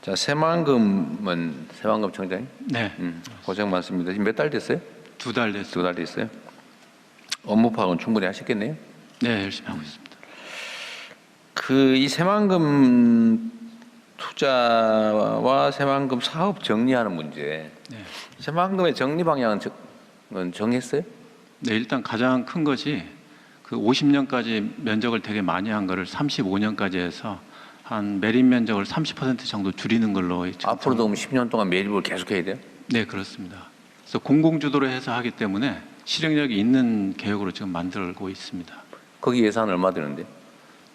자, 새만금 청장님. 네. 고생 많습니다. 지금 몇 달 됐어요? 2달 됐습니다. 2달 됐어요? 업무 파악은 충분히 하셨겠네요? 네, 열심히 하고 있습니다. 이 새만금 투자와 새만금 사업 정리하는 문제. 네. 새만금의 정리 방향은 정했어요? 네, 일단 가장 큰 것이 그 50년까지 면적을 되게 많이 한 거를 35년까지 해서 한 매립 면적을 30% 정도 줄이는 걸로 지금 앞으로도 그럼 10년 동안 매립을 계속해야 돼요? 네, 그렇습니다. 그래서 공공주도로 해서 하기 때문에 실행력이 있는 계획으로 지금 만들고 있습니다. 거기 예산 얼마 드는데?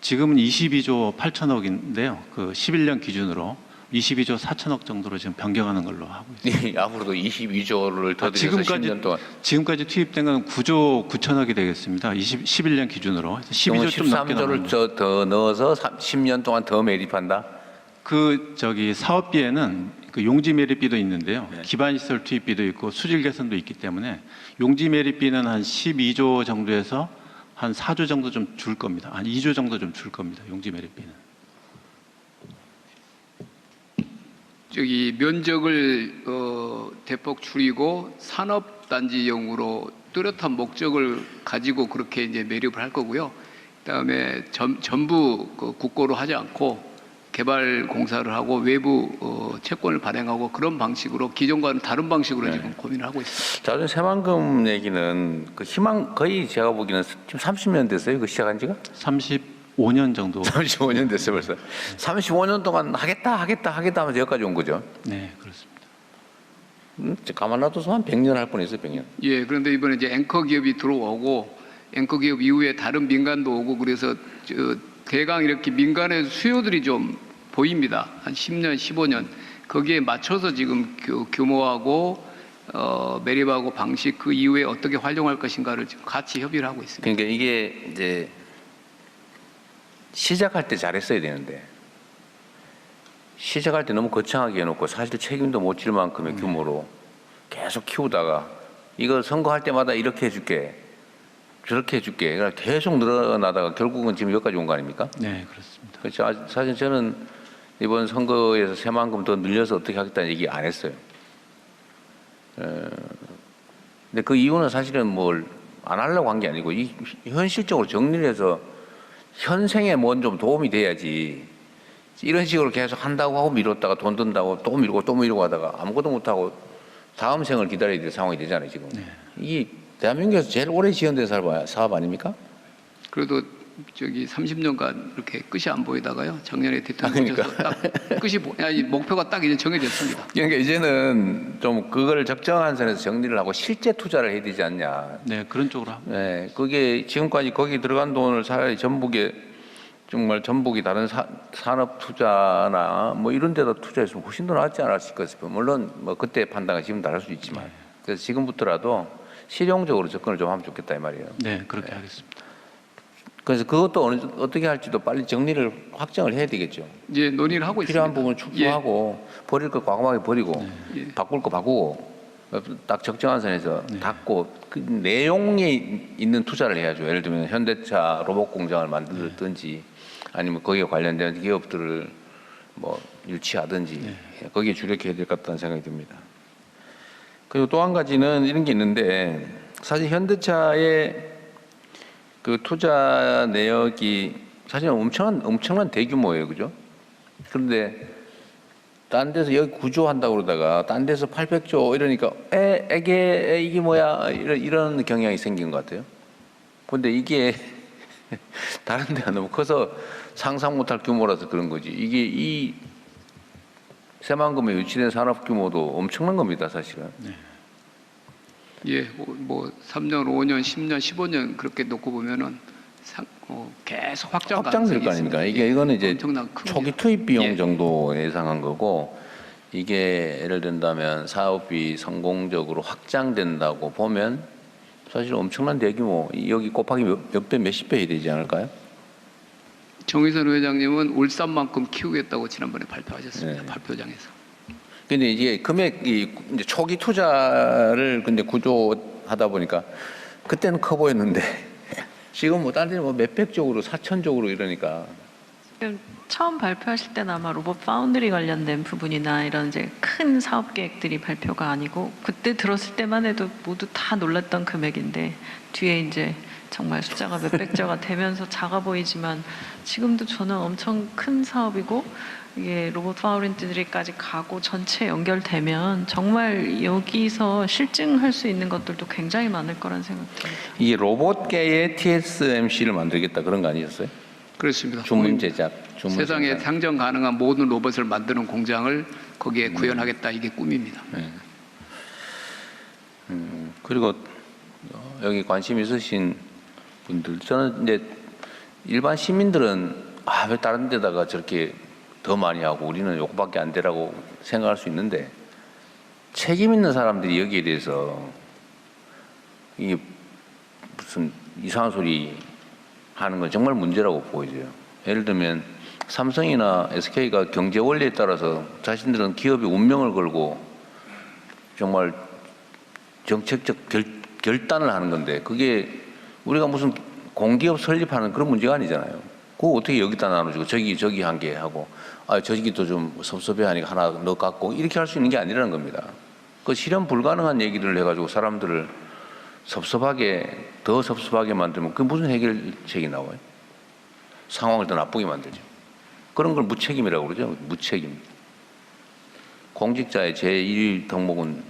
지금은 22조 8천억인데요. 그 11년 기준으로 22조 4천억 정도로 지금 변경하는 걸로 하고 있습니다. 앞으로도 22조를 더 들여서 10년 동안. 지금까지 투입된 건 9조 9천억이 되겠습니다. 11년 기준으로 12조 좀 넘게 13조를 더 넣어서 10년 동안 더 매립한다? 사업비에는 그 용지 매립비도 있는데요. 네. 기반시설 투입비도 있고 수질 개선도 있기 때문에 용지 매립비는 한 12조 정도에서 한 4조 정도 좀 줄 겁니다. 한 2조 정도 좀 줄 겁니다. 용지 매립비는. 면적을 대폭 줄이고 산업단지용으로 뚜렷한 목적을 가지고 그렇게 이제 매립을 할 거고요. 그다음에 전부 국고로 하지 않고 개발 공사를 하고 외부 채권을 발행하고 그런 방식으로 기존과는 다른 방식으로 네. 지금 고민을 하고 있습니다. 자, 새만금 얘기는 거의 제가 보기에는 지금 30년 됐어요. 그 시작한 지가? 35년 정도. 35년 됐어요, 벌써. 35년 동안 하겠다 하면서 여기까지 온 거죠. 네, 그렇습니다. 가만 놔둬서 한 100년 할 뻔했어요, 100년. 예, 그런데 이번에 이제 앵커 기업이 들어오고 앵커 기업 이후에 다른 민간도 오고 그래서 대강 이렇게 민간의 수요들이 좀 보입니다. 한 10년, 15년 거기에 맞춰서 지금 규모하고 매립하고 방식 그 이후에 어떻게 활용할 것인가를 지금 같이 협의를 하고 있습니다. 그러니까 이게 이제 시작할 때 잘했어야 되는데 시작할 때 너무 거창하게 해놓고 사실 책임도 못 질 만큼의 규모로 계속 키우다가 이거 선거할 때마다 이렇게 해줄게 저렇게 해줄게 그러니까 계속 늘어나다가 결국은 지금 여기까지 온 거 아닙니까? 네, 그렇습니다. 그렇죠. 사실 저는 이번 선거에서 새만금 더 늘려서 어떻게 하겠다는 얘기 안 했어요. 근데 그 이유는 사실은 뭘 안 하려고 한 게 아니고 현실적으로 정리를 해서 현생에 뭔 좀 도움이 돼야지 이런 식으로 계속 한다고 하고 미뤘다가 돈 든다고 또 미루고 하다가 아무것도 못하고 다음 생을 기다려야 될 상황이 되잖아요 지금. 네. 이게 대한민국에서 제일 오래 지연된 사업 아닙니까? 그래도 30년간 이렇게 끝이 안 보이다가요. 작년에 대통령 오셔서 딱 끝이 목표가 딱 이제 정해졌습니다. 그러니까 이제는 좀 그걸 적정한 선에서 정리를 하고 실제 투자를 해야 되지 않냐. 네, 그런 쪽으로 하고. 네, 그게 지금까지 거기 들어간 돈을 차라리 전북이 다른 산업 투자나 뭐 이런 데다 투자했으면 훨씬 더 낫지 않았을까 싶어요. 물론 뭐 그때 판단이 지금 다를 수 있지만 그래서 지금부터라도 실용적으로 접근을 좀 하면 좋겠다 이 말이에요. 네, 그렇게 하겠습니다. 그래서 그것도 어떻게 할지도 빨리 정리를 확정을 해야 되겠죠. 이제 논의를 하고 필요한 있습니다. 부분을 축소하고 버릴 거 과감하게 버리고 예. 바꿀 거 바꾸고 딱 적정한 선에서 네. 닫고 그 내용이 있는 투자를 해야죠. 예를 들면 현대차 로봇 공장을 만들든지 아니면 거기에 관련된 기업들을 뭐 유치하든지 거기에 주력해야 될 것 같다는 생각이 듭니다. 그리고 또 한 가지는 이런 게 있는데 사실 현대차의 그 투자 내역이 사실 엄청난 대규모예요, 그죠? 그런데 딴 데서 여기 9조 한다고 그러다가 딴 데서 800조 이러니까 이게 뭐야 이런 경향이 생긴 것 같아요. 그런데 이게 다른 데가 너무 커서 상상 못할 규모라서 그런 거지. 이게 이 새만금에 유치된 산업 규모도 엄청난 겁니다, 사실은. 네. 예, 뭐 3년, 5년, 10년, 15년 그렇게 놓고 보면은 계속 확장될 거 아닙니까? 이거는 이제 초기 투입 비용 정도 예상한 거고 이게 예를 든다면 사업이 성공적으로 확장된다고 보면 사실 엄청난 대규모 여기 곱하기 몇 배, 몇십 배 되지 않을까요? 정의선 회장님은 울산만큼 키우겠다고 지난번에 발표하셨습니다. 네. 발표장에서. 근데 이제 금액이 이제 초기 투자를 근데 구조하다 보니까 그때는 커 보였는데 지금 뭐 다른 데는 뭐 몇백 쪽으로 4,000쪽으로 이러니까 처음 발표하실 때는 아마 로봇 파운드리 관련된 부분이나 이런 이제 큰 사업 계획들이 발표가 아니고 그때 들었을 때만 해도 모두 다 놀랐던 금액인데 뒤에 이제 정말 숫자가 몇백조가 되면서 작아 보이지만 지금도 저는 엄청 큰 사업이고 이게 로봇 파운드리까지 가고 전체 연결되면 정말 여기서 실증할 수 있는 것들도 굉장히 많을 거란 생각이 듭니다. 이 로봇계의 TSMC를 만들겠다 그런 거 아니었어요? 그렇습니다. 주문 제작, 주문 세상에 생산. 상정 가능한 모든 로봇을 만드는 공장을 거기에 구현하겠다 이게 꿈입니다. 그리고 여기 관심 있으신 분들, 저는 이제 일반 시민들은 왜 다른 데다가 저렇게 더 많이 하고 우리는 요거밖에 안 되라고 생각할 수 있는데 책임 있는 사람들이 여기에 대해서 이게 무슨 이상한 소리 하는 건 정말 문제라고 보여져요. 예를 들면 삼성이나 SK가 경제 원리에 따라서 자신들은 기업의 운명을 걸고 정말 정책적 결단을 하는 건데 그게 우리가 무슨 공기업 설립하는 그런 문제가 아니잖아요. 그거 어떻게 여기다 나눠주고 저기 한 개 하고 저기도 좀 섭섭해하니까 하나 넣어 갖고 이렇게 할 수 있는 게 아니라는 겁니다. 그 실현 불가능한 얘기를 해가지고 사람들을 더 섭섭하게 만들면 그게 무슨 해결책이 나와요? 상황을 더 나쁘게 만들죠. 그런 걸 무책임이라고 그러죠. 무책임. 공직자의 제1 덕목은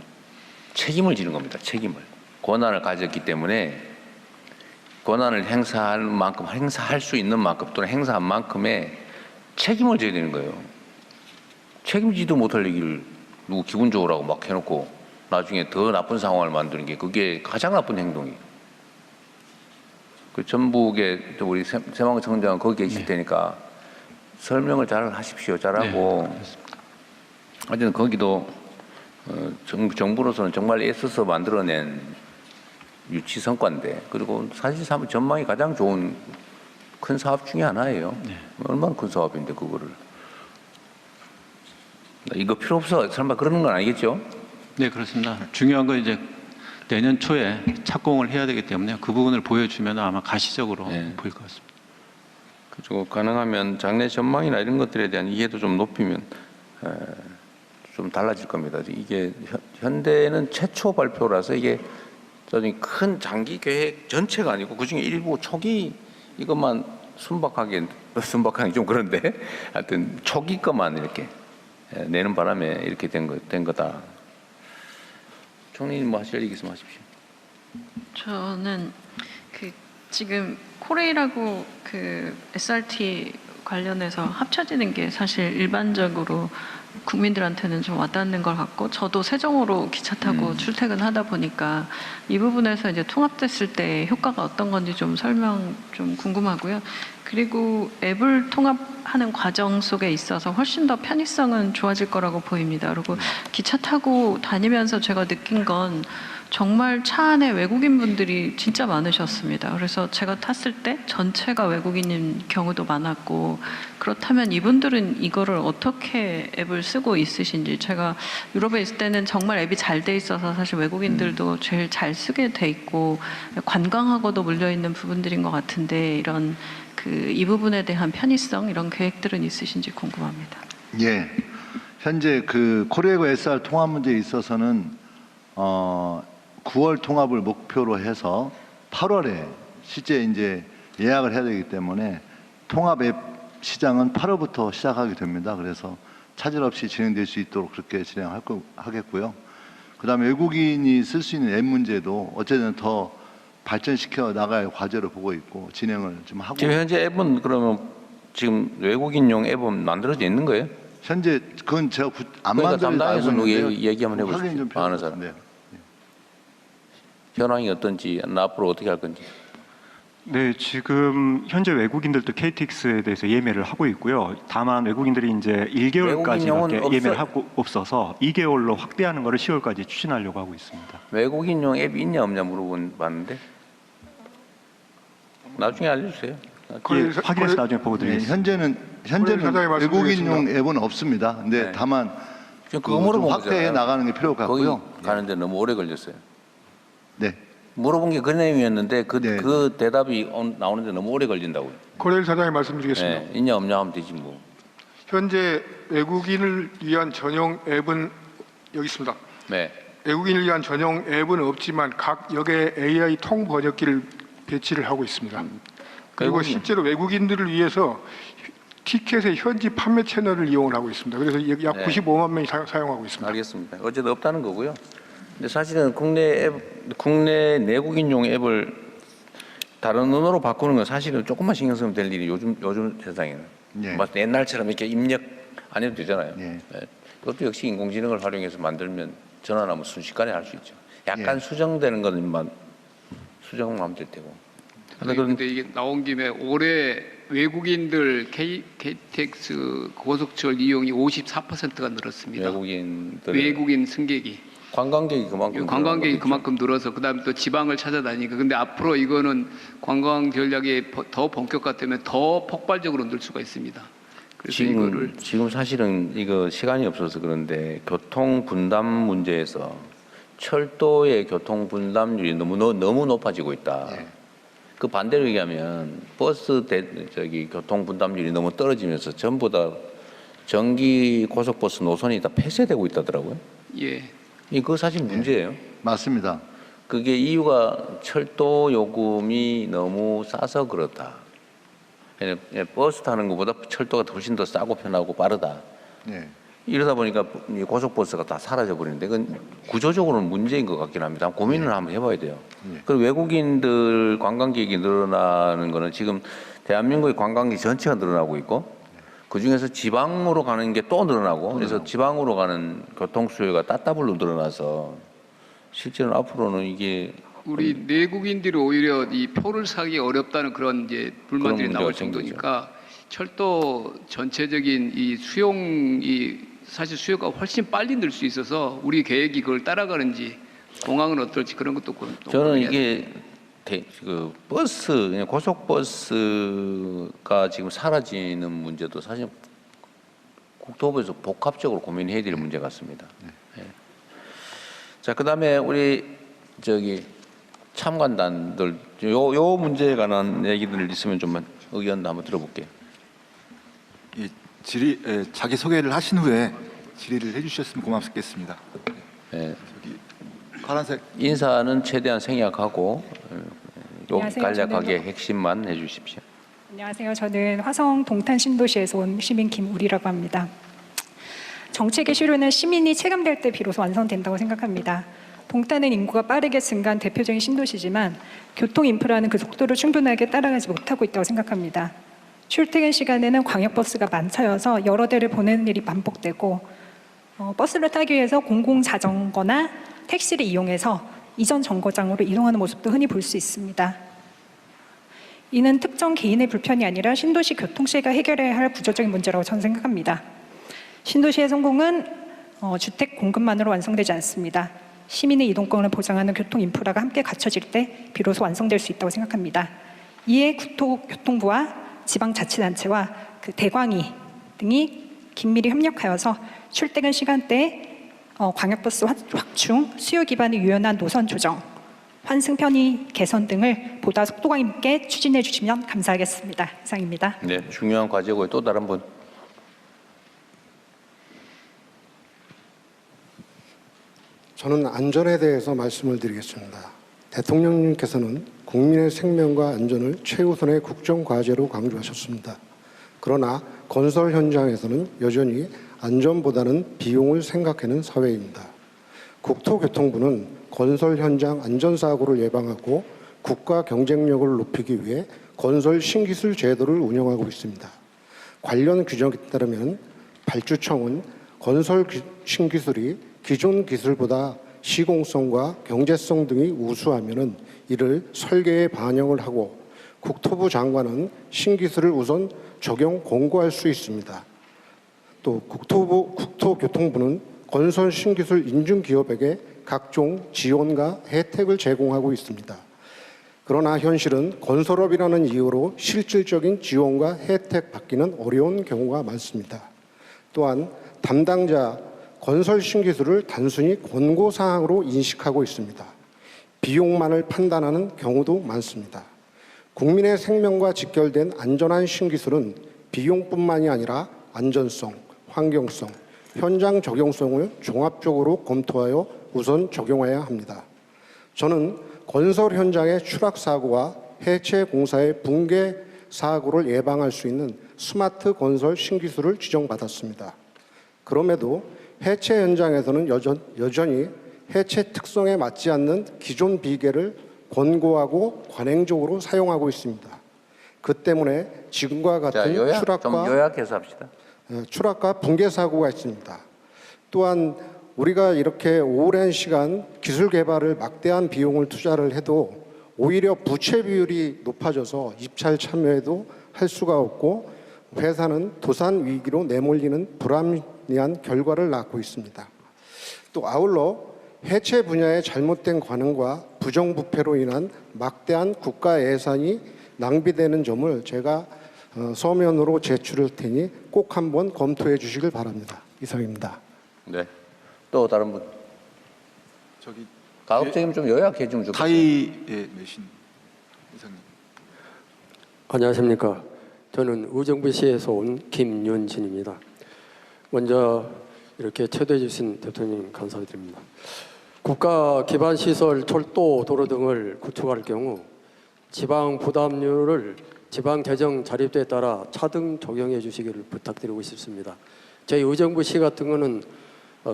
책임을 지는 겁니다. 책임을. 권한을 가졌기 때문에 권한을 행사할 수 있는 만큼 또는 행사한 만큼의 책임을 져야 되는 거예요. 책임지도 못할 얘기를 누구 기분 좋으라고 막 해놓고 나중에 더 나쁜 상황을 만드는 게 그게 가장 나쁜 행동이에요. 그 전북의 우리 새망 청장은 거기 계실 테니까 설명을 잘 하십시오. 잘하고 어쨌든 거기도 정부로서는 정말 애써서 만들어낸 유치 성과인데 그리고 사실 전망이 가장 좋은 큰 사업 중에 하나예요. 얼마나 큰 사업인데 그거를 이거 필요 없어 설마 그러는 건 아니겠죠? 네, 그렇습니다. 중요한 건 이제 내년 초에 착공을 해야 되기 때문에 그 부분을 보여주면 아마 가시적으로 보일 것 같습니다. 그리고 가능하면 장래 전망이나 이런 것들에 대한 이해도 좀 높이면 좀 달라질 겁니다. 이게 현대는 최초 발표라서 이게 큰 장기 계획 전체가 아니고 그중에 일부 초기 이것만 순박하게 좀 그런데 하여튼 초기 것만 이렇게 내는 바람에 이렇게 된 거다. 총리님 뭐 하실 얘기 있으면 하십시오. 저는 지금 코레일하고 SRT 관련해서 합쳐지는 게 사실 일반적으로 국민들한테는 좀 와닿는 걸 같고 저도 세종으로 기차 타고 출퇴근하다 보니까 이 부분에서 이제 통합됐을 때 효과가 어떤 건지 좀 설명 좀 궁금하고요. 그리고 앱을 통합하는 과정 속에 있어서 훨씬 더 편의성은 좋아질 거라고 보입니다. 그리고 기차 타고 다니면서 제가 느낀 건 정말 차 안에 외국인 분들이 진짜 많으셨습니다. 그래서 제가 탔을 때 전체가 외국인인 경우도 많았고 그렇다면 이분들은 이거를 어떻게 앱을 쓰고 있으신지 제가 유럽에 있을 때는 정말 앱이 잘 돼 있어서 사실 외국인들도 제일 잘 쓰게 돼 있고 관광하고도 물려있는 부분들인 것 같은데 이런 이 부분에 대한 편의성 이런 계획들은 있으신지 궁금합니다. 예, 현재 코레일과 SR 통합 문제에 있어서는 9월 통합을 목표로 해서 8월에 실제 이제 예약을 해야 되기 때문에 통합 앱 시장은 8월부터 시작하게 됩니다. 그래서 차질 없이 진행될 수 있도록 그렇게 진행하겠고요. 그다음에 외국인이 쓸 수 있는 앱 문제도 어쨌든 더 발전시켜 나갈 과제로 보고 있고 진행을 좀 하고. 지금 현재 앱은 그러면 지금 외국인용 앱은 만들어져 있는 거예요? 현재 그건 제가 안 그러니까 만들어서 담당해서 알고 있는데요. 얘기 한번 해보십시오. 확인 좀 아는 필요할 것 사람. 같은데요. 현황이 어떤지 앞으로 어떻게 할 건지. 네, 지금 현재 외국인들도 KTX에 대해서 예매를 하고 있고요. 다만 외국인들이 이제 1개월까지밖에 예매를 하고 없어서 2개월로 확대하는 것을 10월까지 추진하려고 하고 있습니다. 외국인용 앱이 있냐 없냐 물어봤는데 나중에 알려주세요. 확인해서 나중에 보고 네, 드리겠습니다. 현재는 외국인용 앱은 없습니다. 근데 네. 다만 그거 좀 물어본 확대해 거잖아요. 나가는 게 필요할 것 같고요. 거기 가는데 너무 오래 걸렸어요. 네. 물어본 게 그 내용이었는데 네. 그 대답이 나오는데 너무 오래 걸린다고요. 코레일 사장이 말씀드리겠습니다. 네, 있냐 없냐 하면 되지 뭐. 현재 외국인을 위한 전용 앱은 여기 있습니다. 네. 외국인을 위한 전용 앱은 없지만 각 역에 AI 통 번역기를 배치를 하고 있습니다. 그리고 외국인. 실제로 외국인들을 위해서 티켓의 현지 판매 채널을 이용을 하고 있습니다. 그래서 약 네. 95만 명이 사용하고 있습니다. 알겠습니다. 어쨌든 없다는 거고요. 근데 사실은 국내 내국인용 앱을 다른 언어로 바꾸는 건 사실은 조금만 신경 쓰면 될 일이 요즘 세상에는 예. 뭐 옛날처럼 이렇게 입력 안 해도 되잖아요. 예. 예. 그것도 역시 인공지능을 활용해서 만들면 전환하면 순식간에 할 수 있죠. 약간 예. 수정되는 것만 수정만 하면 될 테고. 근데 이게 나온 김에 올해 외국인들 KTX 고속철 이용이 54%가 늘었습니다. 외국인 승객이. 관광객이 그만큼 관광객이 그만큼 늘어서 그다음에 또 지방을 찾아다니니까. 근데 앞으로 이거는 관광 전략이 더 본격화되면 더 폭발적으로 늘 수가 있습니다. 그래서 이거를 지금 사실은 이거 시간이 없어서 그런데 교통 분담 문제에서 철도의 교통 분담률이 너무 높아지고 있다. 예. 그 반대로 얘기하면 교통 분담률이 너무 떨어지면서 전부 다 전기 고속버스 노선이 다 폐쇄되고 있다더라고요. 예. 이거 사실 문제예요. 맞습니다. 그게 이유가 철도 요금이 너무 싸서 그렇다. 그냥 버스 타는 것보다 철도가 훨씬 더 싸고 편하고 빠르다. 예. 이러다 보니까 이 고속버스가 다 사라져 버리는데 그건 구조적으로는 문제인 것 같긴 합니다. 고민을 한번 해봐야 돼요. 그리고 외국인들 관광객이 늘어나는 거는 지금 대한민국의 관광객 전체가 늘어나고 있고 그 중에서 지방으로 가는 게 또 늘어나고 그래서 지방으로 가는 교통 수요가 따따블로 늘어나서 실제로는 앞으로는 이게 우리 내국인들이 오히려 이 표를 사기 어렵다는 그런 이제 불만들이 그런 나올 문제가 정도니까 철도 전체적인 이 수용이 사실 수요가 훨씬 빨리 늘 수 있어서 우리 계획이 그걸 따라가는지 공항은 어떨지 그런 것도 저는 이게 고속버스가 지금 사라지는 문제도 사실 국토부에서 복합적으로 고민해야 될 문제 같습니다. 예. 자, 그다음에 우리 참관단들 요 문제에 관한 얘기들 있으면 좀 의견 한번 들어볼게요. 이 자기 소개를 하신 후에 질의를 해주셨으면 고맙겠습니다. 예. 파란색 인사는 최대한 생략하고 안녕하세요. 간략하게 핵심만 해주십시오. 안녕하세요. 저는 화성 동탄 신도시에서 온 시민 김우리라고 합니다. 정책의 실효는 시민이 체감될 때 비로소 완성된다고 생각합니다. 동탄은 인구가 빠르게 증가한 대표적인 신도시지만 교통 인프라는 그 속도를 충분하게 따라가지 못하고 있다고 생각합니다. 출퇴근 시간에는 광역버스가 만차여서 여러 대를 보내는 일이 반복되고 버스를 타기 위해서 공공자전거나 택시를 이용해서 이전 정거장으로 이동하는 모습도 흔히 볼 수 있습니다. 이는 특정 개인의 불편이 아니라 신도시 교통체가 해결해야 할 구조적인 문제라고 저는 생각합니다. 신도시의 성공은 주택 공급만으로 완성되지 않습니다. 시민의 이동권을 보장하는 교통 인프라가 함께 갖춰질 때 비로소 완성될 수 있다고 생각합니다. 이에 국토교통부와 지방자치단체와 대광위 등이 긴밀히 협력하여서 출퇴근 시간대에 광역버스 확충, 수요 기반의 유연한 노선 조정, 환승 편의 개선 등을 보다 속도감 있게 추진해 주시면 감사하겠습니다. 이상입니다. 네, 중요한 과제고요. 또 다른 분. 저는 안전에 대해서 말씀을 드리겠습니다. 대통령님께서는 국민의 생명과 안전을 최우선의 국정과제로 강조하셨습니다. 그러나 건설 현장에서는 여전히 안전보다는 비용을 생각하는 사회입니다. 국토교통부는 건설 현장 안전사고를 예방하고 국가 경쟁력을 높이기 위해 건설 신기술 제도를 운영하고 있습니다. 관련 규정에 따르면 발주청은 건설 신기술이 기존 기술보다 시공성과 경제성 등이 우수하면 이를 설계에 반영을 하고 국토부 장관은 신기술을 우선 적용 공고할 수 있습니다. 또 국토교통부는 건설 신기술 인증 기업에게 각종 지원과 혜택을 제공하고 있습니다. 그러나 현실은 건설업이라는 이유로 실질적인 지원과 혜택 받기는 어려운 경우가 많습니다. 또한 담당자 건설 신기술을 단순히 권고사항으로 인식하고 있습니다. 비용만을 판단하는 경우도 많습니다. 국민의 생명과 직결된 안전한 신기술은 비용뿐만이 아니라 안전성, 환경성, 현장 적용성을 종합적으로 검토하여 우선 적용해야 합니다. 저는 건설 현장의 추락 사고와 해체 공사의 붕괴 사고를 예방할 수 있는 스마트 건설 신기술을 지정받았습니다. 그럼에도 해체 현장에서는 여전히 해체 특성에 맞지 않는 기존 비계를 권고하고 관행적으로 사용하고 있습니다. 그 때문에 지금과 같은 좀 요약해서 합시다. 추락과 붕괴 사고가 있습니다. 또한 우리가 이렇게 오랜 시간 기술 개발을 막대한 비용을 투자를 해도 오히려 부채 비율이 높아져서 입찰 참여에도 할 수가 없고 회사는 도산 위기로 내몰리는 불합리한 결과를 낳고 있습니다. 또 아울러 해체 분야의 잘못된 관행과 부정부패로 인한 막대한 국가 예산이 낭비되는 점을 제가 서면으로 제출할 테니 꼭 한번 검토해 주시길 바랍니다. 이상입니다. 네. 또 다른 분. 저기 가급적이면 좀 요약해 주면 좋겠어요. 타이의 매신 이사님. 안녕하십니까. 저는 의정부시에서 온 김윤진입니다. 먼저 이렇게 초대해 주신 대통령 감사드립니다. 국가 기반 시설, 철도, 도로 등을 구축할 경우 지방 부담률을 지방 재정 자립도에 따라 차등 적용해 주시기를 부탁드리고 싶습니다. 저희 의정부시 같은 경우는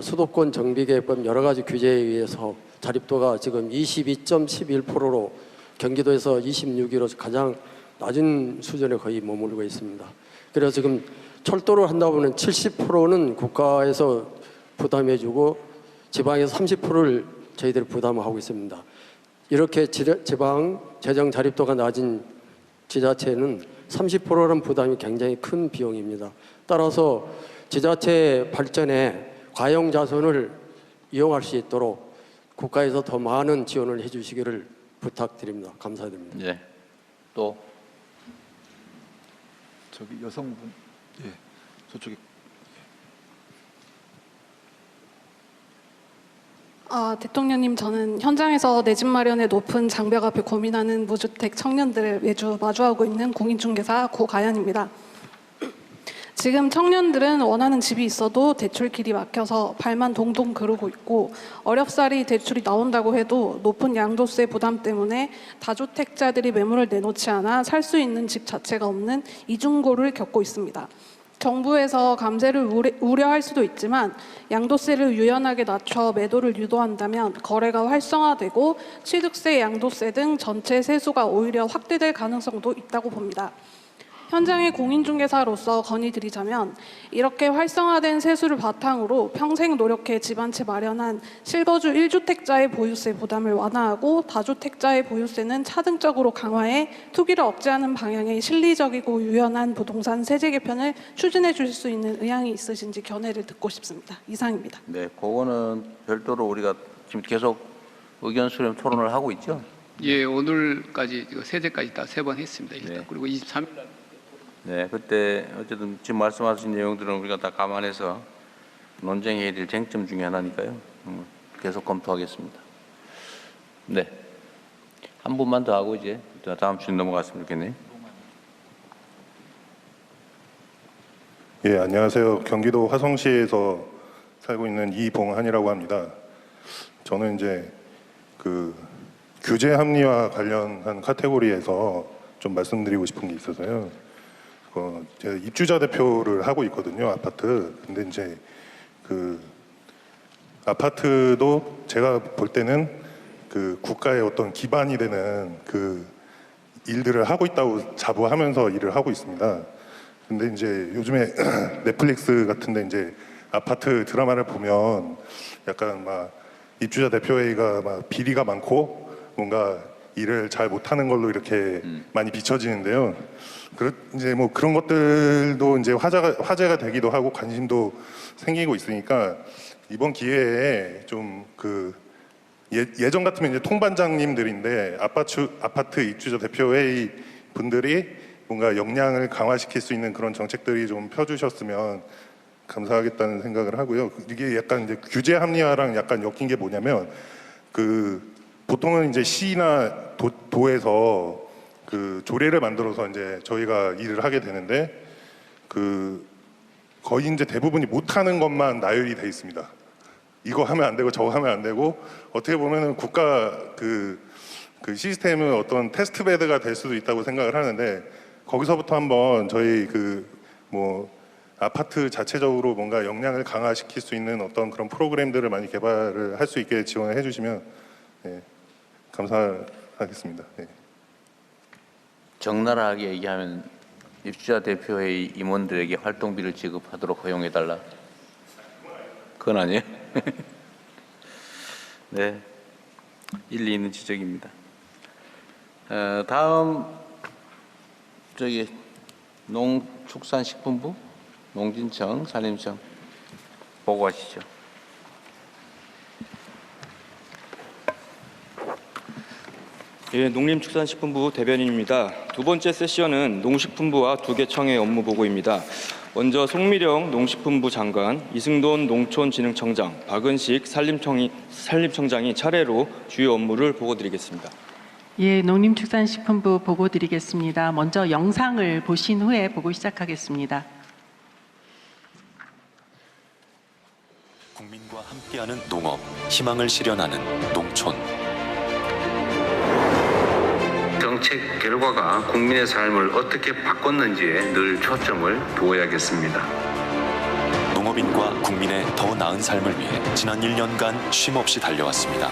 수도권 정비계획법 여러 가지 규제에 의해서 자립도가 지금 22.11%로 경기도에서 26위로 가장 낮은 수준에 거의 머물고 있습니다. 그래서 지금 철도를 한다 보면 70%는 국가에서 부담해주고 지방에서 30%를 저희들이 부담하고 있습니다. 이렇게 지방 재정 자립도가 낮은 지자체는 30%라는 부담이 굉장히 큰 비용입니다. 따라서 지자체 발전에 과용 자선을 이용할 수 있도록 국가에서 더 많은 지원을 해주시기를 부탁드립니다. 감사드립니다. 네. 또 저기 여성분, 예, 저쪽에. 대통령님, 저는 현장에서 내 집 마련에 높은 장벽 앞에 고민하는 무주택 청년들을 매주 마주하고 있는 공인중개사 고가연입니다. 지금 청년들은 원하는 집이 있어도 대출길이 막혀서 발만 동동 그르고 있고 어렵사리 대출이 나온다고 해도 높은 양도세 부담 때문에 다주택자들이 매물을 내놓지 않아 살 수 있는 집 자체가 없는 이중고를 겪고 있습니다. 정부에서 감세를 우려할 수도 있지만 양도세를 유연하게 낮춰 매도를 유도한다면 거래가 활성화되고 취득세, 양도세 등 전체 세수가 오히려 확대될 가능성도 있다고 봅니다. 현장의 공인중개사로서 건의드리자면 이렇게 활성화된 세수를 바탕으로 평생 노력해 집 한 채 마련한 실거주 1주택자의 보유세 부담을 완화하고 다주택자의 보유세는 차등적으로 강화해 투기를 억제하는 방향의 실리적이고 유연한 부동산 세제 개편을 추진해 주실 수 있는 의향이 있으신지 견해를 듣고 싶습니다. 이상입니다. 네, 그거는 별도로 우리가 지금 계속 의견 수렴 토론을 하고 있죠. 예, 오늘까지 세제까지 다 3번 했습니다. 일단. 네. 그리고 23일 날. 네, 그때 어쨌든 지금 말씀하신 내용들은 우리가 다 감안해서 논쟁해야 될 쟁점 중에 하나니까요. 계속 검토하겠습니다. 네, 한 분만 더 하고 이제 다음 주에 넘어갔으면 좋겠네요. 예, 안녕하세요. 경기도 화성시에서 살고 있는 이봉한이라고 합니다. 저는 이제 그 규제 합리화 관련한 카테고리에서 좀 말씀드리고 싶은 게 있어서요. 제가 입주자 대표를 하고 있거든요, 아파트. 근데 이제 그 아파트도 제가 볼 때는 그 국가의 어떤 기반이 되는 그 일들을 하고 있다고 자부하면서 일을 하고 있습니다. 근데 이제 요즘에 넷플릭스 같은데 이제 아파트 드라마를 보면 약간 막 입주자 대표회의가 막 비리가 많고 뭔가 일을 잘 못하는 걸로 이렇게 많이 비춰지는데요. 이제 뭐 그런 것들도 이제 화제가 되기도 하고 관심도 생기고 있으니까 이번 기회에 좀 그 예전 같으면 이제 통반장님들인데 아파트 입주자 대표회의 분들이 뭔가 역량을 강화시킬 수 있는 그런 정책들이 좀 펴주셨으면 감사하겠다는 생각을 하고요. 이게 약간 이제 규제 합리화랑 약간 엮인 게 뭐냐면 그 보통은 이제 시나 도에서 그 조례를 만들어서 이제 저희가 일을 하게 되는데 그 거의 이제 대부분이 못하는 것만 나열이 돼 있습니다. 이거 하면 안 되고 저거 하면 안 되고 어떻게 보면은 국가 그 시스템은 어떤 테스트 베드가 될 수도 있다고 생각을 하는데 거기서부터 한번 저희 아파트 자체적으로 뭔가 역량을 강화시킬 수 있는 어떤 그런 프로그램들을 많이 개발을 할 수 있게 지원을 해주시면 감사하겠습니다. 적나라하게 얘기하면 입주자 대표회의 임원들에게 활동비를 지급하도록 허용해달라. 그건 아니에요? 네, 일리 있는 지적입니다. 다음 농축산식품부, 농진청, 산림청 보고하시죠. 예, 농림축산식품부 대변인입니다. 두 번째 세션은 농식품부와 두 개 청의 업무 보고입니다. 먼저 송미령 농식품부 장관, 이승돈 농촌진흥청장, 박은식 산림청장이 차례로 주요 업무를 보고드리겠습니다. 예, 농림축산식품부 보고 드리겠습니다. 먼저 영상을 보신 후에 보고 시작하겠습니다. 국민과 함께하는 농업, 희망을 실현하는 농촌. 정책 결과가 국민의 삶을 어떻게 바꿨는지에 늘 초점을 두어야겠습니다. 농업인과 국민의 더 나은 삶을 위해 지난 1년간 쉼없이 달려왔습니다.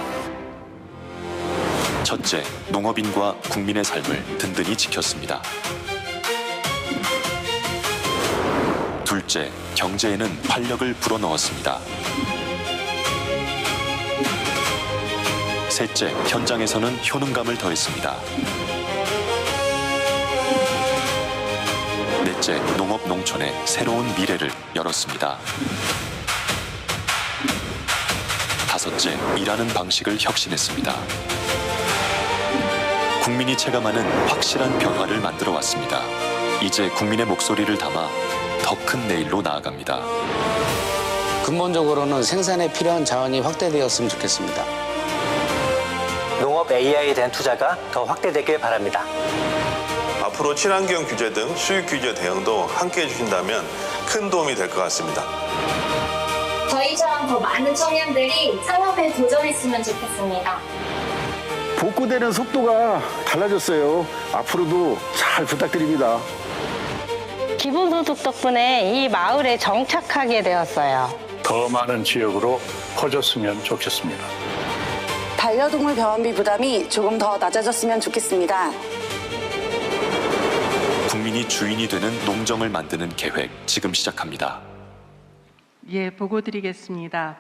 첫째, 농업인과 국민의 삶을 든든히 지켰습니다. 둘째, 경제에는 활력을 불어넣었습니다. 셋째, 현장에서는 효능감을 더했습니다. 넷째, 농업 농촌의 새로운 미래를 열었습니다. 다섯째, 일하는 방식을 혁신했습니다. 국민이 체감하는 확실한 변화를 만들어 왔습니다. 이제 국민의 목소리를 담아 더 큰 내일로 나아갑니다. 근본적으로는 생산에 필요한 자원이 확대되었으면 좋겠습니다. 농업 AI에 대한 투자가 더 확대되길 바랍니다. 앞으로 친환경 규제 등 수익 규제 대응도 함께 해주신다면 큰 도움이 될 것 같습니다. 저희처럼 더 많은 청년들이 창업에 도전했으면 좋겠습니다. 복구되는 속도가 달라졌어요. 앞으로도 잘 부탁드립니다. 기본소득 덕분에 이 마을에 정착하게 되었어요. 더 많은 지역으로 퍼졌으면 좋겠습니다. 반려동물 병원비 부담이 조금 더 낮아졌으면 좋겠습니다. 국민이 주인이 되는 농정을 만드는 계획 지금 시작합니다. 예, 보고 드리겠습니다.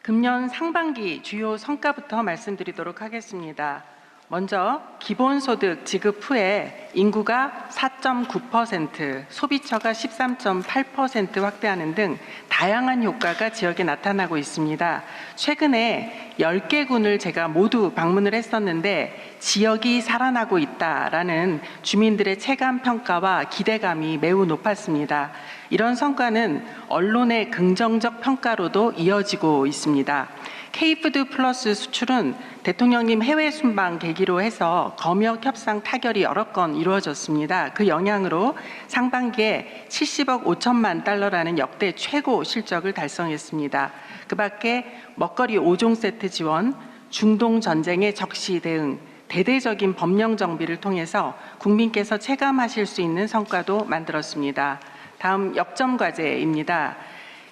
금년 상반기 주요 성과부터 말씀드리도록 하겠습니다. 먼저 기본소득 지급 후에 인구가 4.9%, 소비처가 13.8% 확대하는 등 다양한 효과가 지역에 나타나고 있습니다. 최근에 10개 군을 제가 모두 방문을 했었는데 지역이 살아나고 있다라는 주민들의 체감 평가와 기대감이 매우 높았습니다. 이런 성과는 언론의 긍정적 평가로도 이어지고 있습니다. K푸드 플러스 수출은 대통령님 해외 순방 계기로 해서 검역 협상 타결이 여러 건 이루어졌습니다. 그 영향으로 상반기에 70억 5천만 달러라는 역대 최고 실적을 달성했습니다. 그 밖에 먹거리 5종 세트 지원, 중동 전쟁의 적시 대응, 대대적인 법령 정비를 통해서 국민께서 체감하실 수 있는 성과도 만들었습니다. 다음 역점 과제입니다.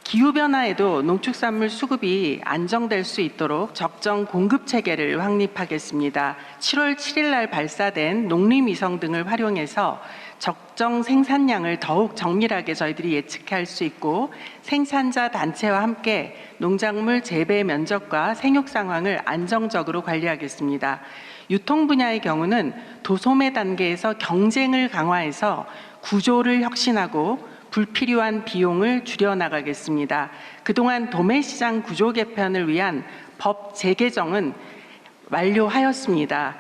기후변화에도 농축산물 수급이 안정될 수 있도록 적정 공급 체계를 확립하겠습니다. 7월 7일 날 발사된 농림위성 등을 활용해서 적정 생산량을 더욱 정밀하게 저희들이 예측할 수 있고 생산자 단체와 함께 농작물 재배 면적과 생육 상황을 안정적으로 관리하겠습니다. 유통 분야의 경우는 도소매 단계에서 경쟁을 강화해서 구조를 혁신하고 불필요한 비용을 줄여나가겠습니다. 그동안 도매시장 구조 개편을 위한 법 재개정은 완료하였습니다.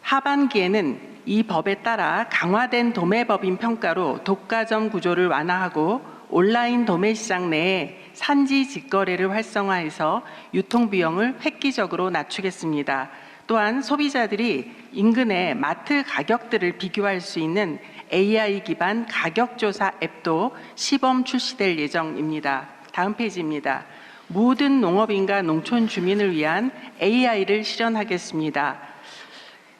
하반기에는 이 법에 따라 강화된 도매법인 평가로 독과점 구조를 완화하고 온라인 도매시장 내에 산지 직거래를 활성화해서 유통비용을 획기적으로 낮추겠습니다. 또한 소비자들이 인근의 마트 가격들을 비교할 수 있는 AI 기반 가격조사 앱도 시범 출시될 예정입니다. 다음 페이지입니다. 모든 농업인과 농촌 주민을 위한 AI를 실현하겠습니다.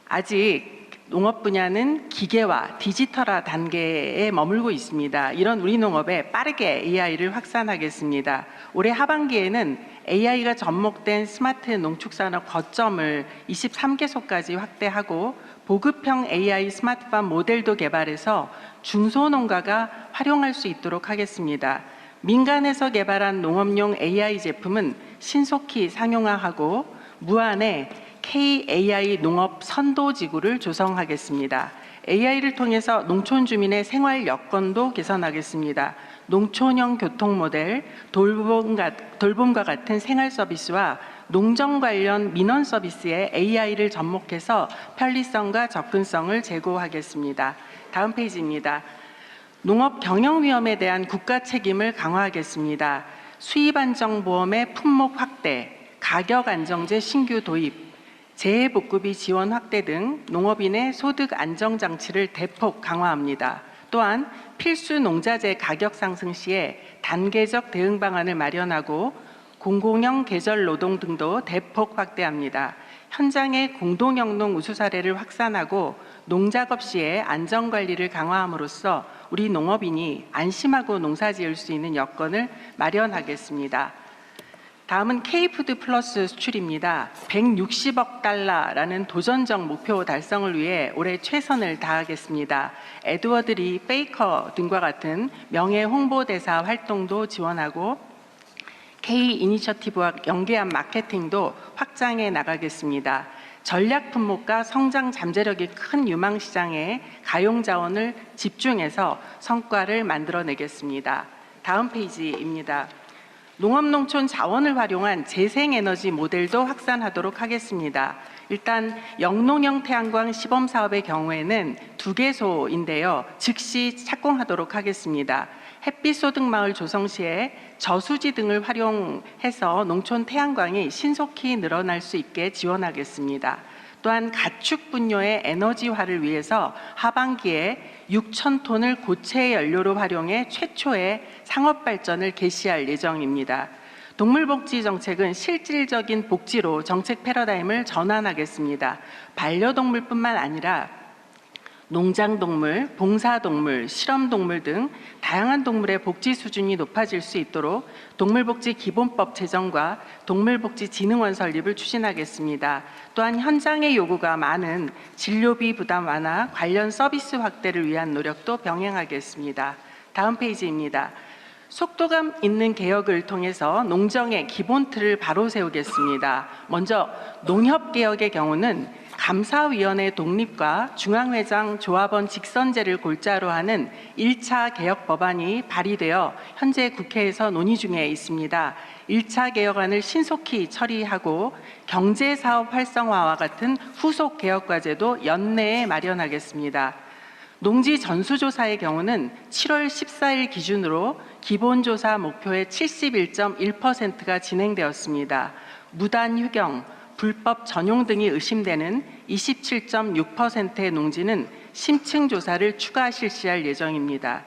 아직 농업 분야는 기계화, 디지털화 단계에 머물고 있습니다. 이런 우리 농업에 빠르게 AI를 확산하겠습니다. 올해 하반기에는 AI가 접목된 스마트 농축산업 거점을 23개소까지 확대하고 보급형 AI 스마트팜 모델도 개발해서 중소농가가 활용할 수 있도록 하겠습니다. 민간에서 개발한 농업용 AI 제품은 신속히 상용화하고 무안에 KAI 농업 선도지구를 조성하겠습니다. AI를 통해서 농촌 주민의 생활 여건도 개선하겠습니다. 농촌형 교통 모델, 돌봄과 같은 생활 서비스와 농정 관련 민원 서비스에 AI를 접목해서 편리성과 접근성을 제고하겠습니다. 다음 페이지입니다. 농업 경영 위험에 대한 국가 책임을 강화하겠습니다. 수입 안정 보험의 품목 확대, 가격 안정제 신규 도입, 재해복구비 지원 확대 등 농업인의 소득 안정 장치를 대폭 강화합니다. 또한 필수 농자재 가격 상승 시에 단계적 대응 방안을 마련하고 공공형 계절 노동 등도 대폭 확대합니다. 현장의 공동영농 우수 사례를 확산하고 농작업 시에 안전관리를 강화함으로써 우리 농업인이 안심하고 농사지을 수 있는 여건을 마련하겠습니다. 다음은 K푸드 플러스 수출입니다. 160억 달러라는 도전적 목표 달성을 위해 올해 최선을 다하겠습니다. 에드워드 리 베이커 등과 같은 명예 홍보대사 활동도 지원하고 K 이니셔티브와 연계한 마케팅도 확장해 나가겠습니다. 전략 품목과 성장 잠재력이 큰 유망 시장에 가용 자원을 집중해서 성과를 만들어내겠습니다. 다음 페이지입니다. 농업농촌 자원을 활용한 재생에너지 모델도 확산하도록 하겠습니다. 일단 영농형 태양광 시범사업의 경우에는 2개소인데요. 즉시 착공하도록 하겠습니다. 햇빛소득마을 조성 시에 저수지 등을 활용해서 농촌 태양광이 신속히 늘어날 수 있게 지원하겠습니다. 또한 가축 분뇨의 에너지화를 위해서 하반기에 6,000톤을 고체 연료로 활용해 최초의 상업 발전을 개시할 예정입니다. 동물복지 정책은 실질적인 복지로 정책 패러다임을 전환하겠습니다. 반려동물뿐만 아니라 농장동물, 봉사동물, 실험동물 등 다양한 동물의 복지 수준이 높아질 수 있도록 동물복지 기본법 제정과 동물복지진흥원 설립을 추진하겠습니다. 또한 현장의 요구가 많은 진료비 부담 완화, 관련 서비스 확대를 위한 노력도 병행하겠습니다. 다음 페이지입니다. 속도감 있는 개혁을 통해서 농정의 기본 틀을 바로 세우겠습니다. 먼저 농협개혁의 경우는 감사위원회 독립과 중앙회장 조합원 직선제를 골자로 하는 1차 개혁 법안이 발의되어 현재 국회에서 논의 중에 있습니다. 1차 개혁안을 신속히 처리하고 경제사업 활성화와 같은 후속 개혁 과제도 연내에 마련하겠습니다. 농지 전수조사의 경우는 7월 14일 기준으로 기본조사 목표의 71.1%가 진행되었습니다. 무단 휴경, 불법 전용 등이 의심되는 27.6%의 농지는 심층 조사를 추가 실시할 예정입니다.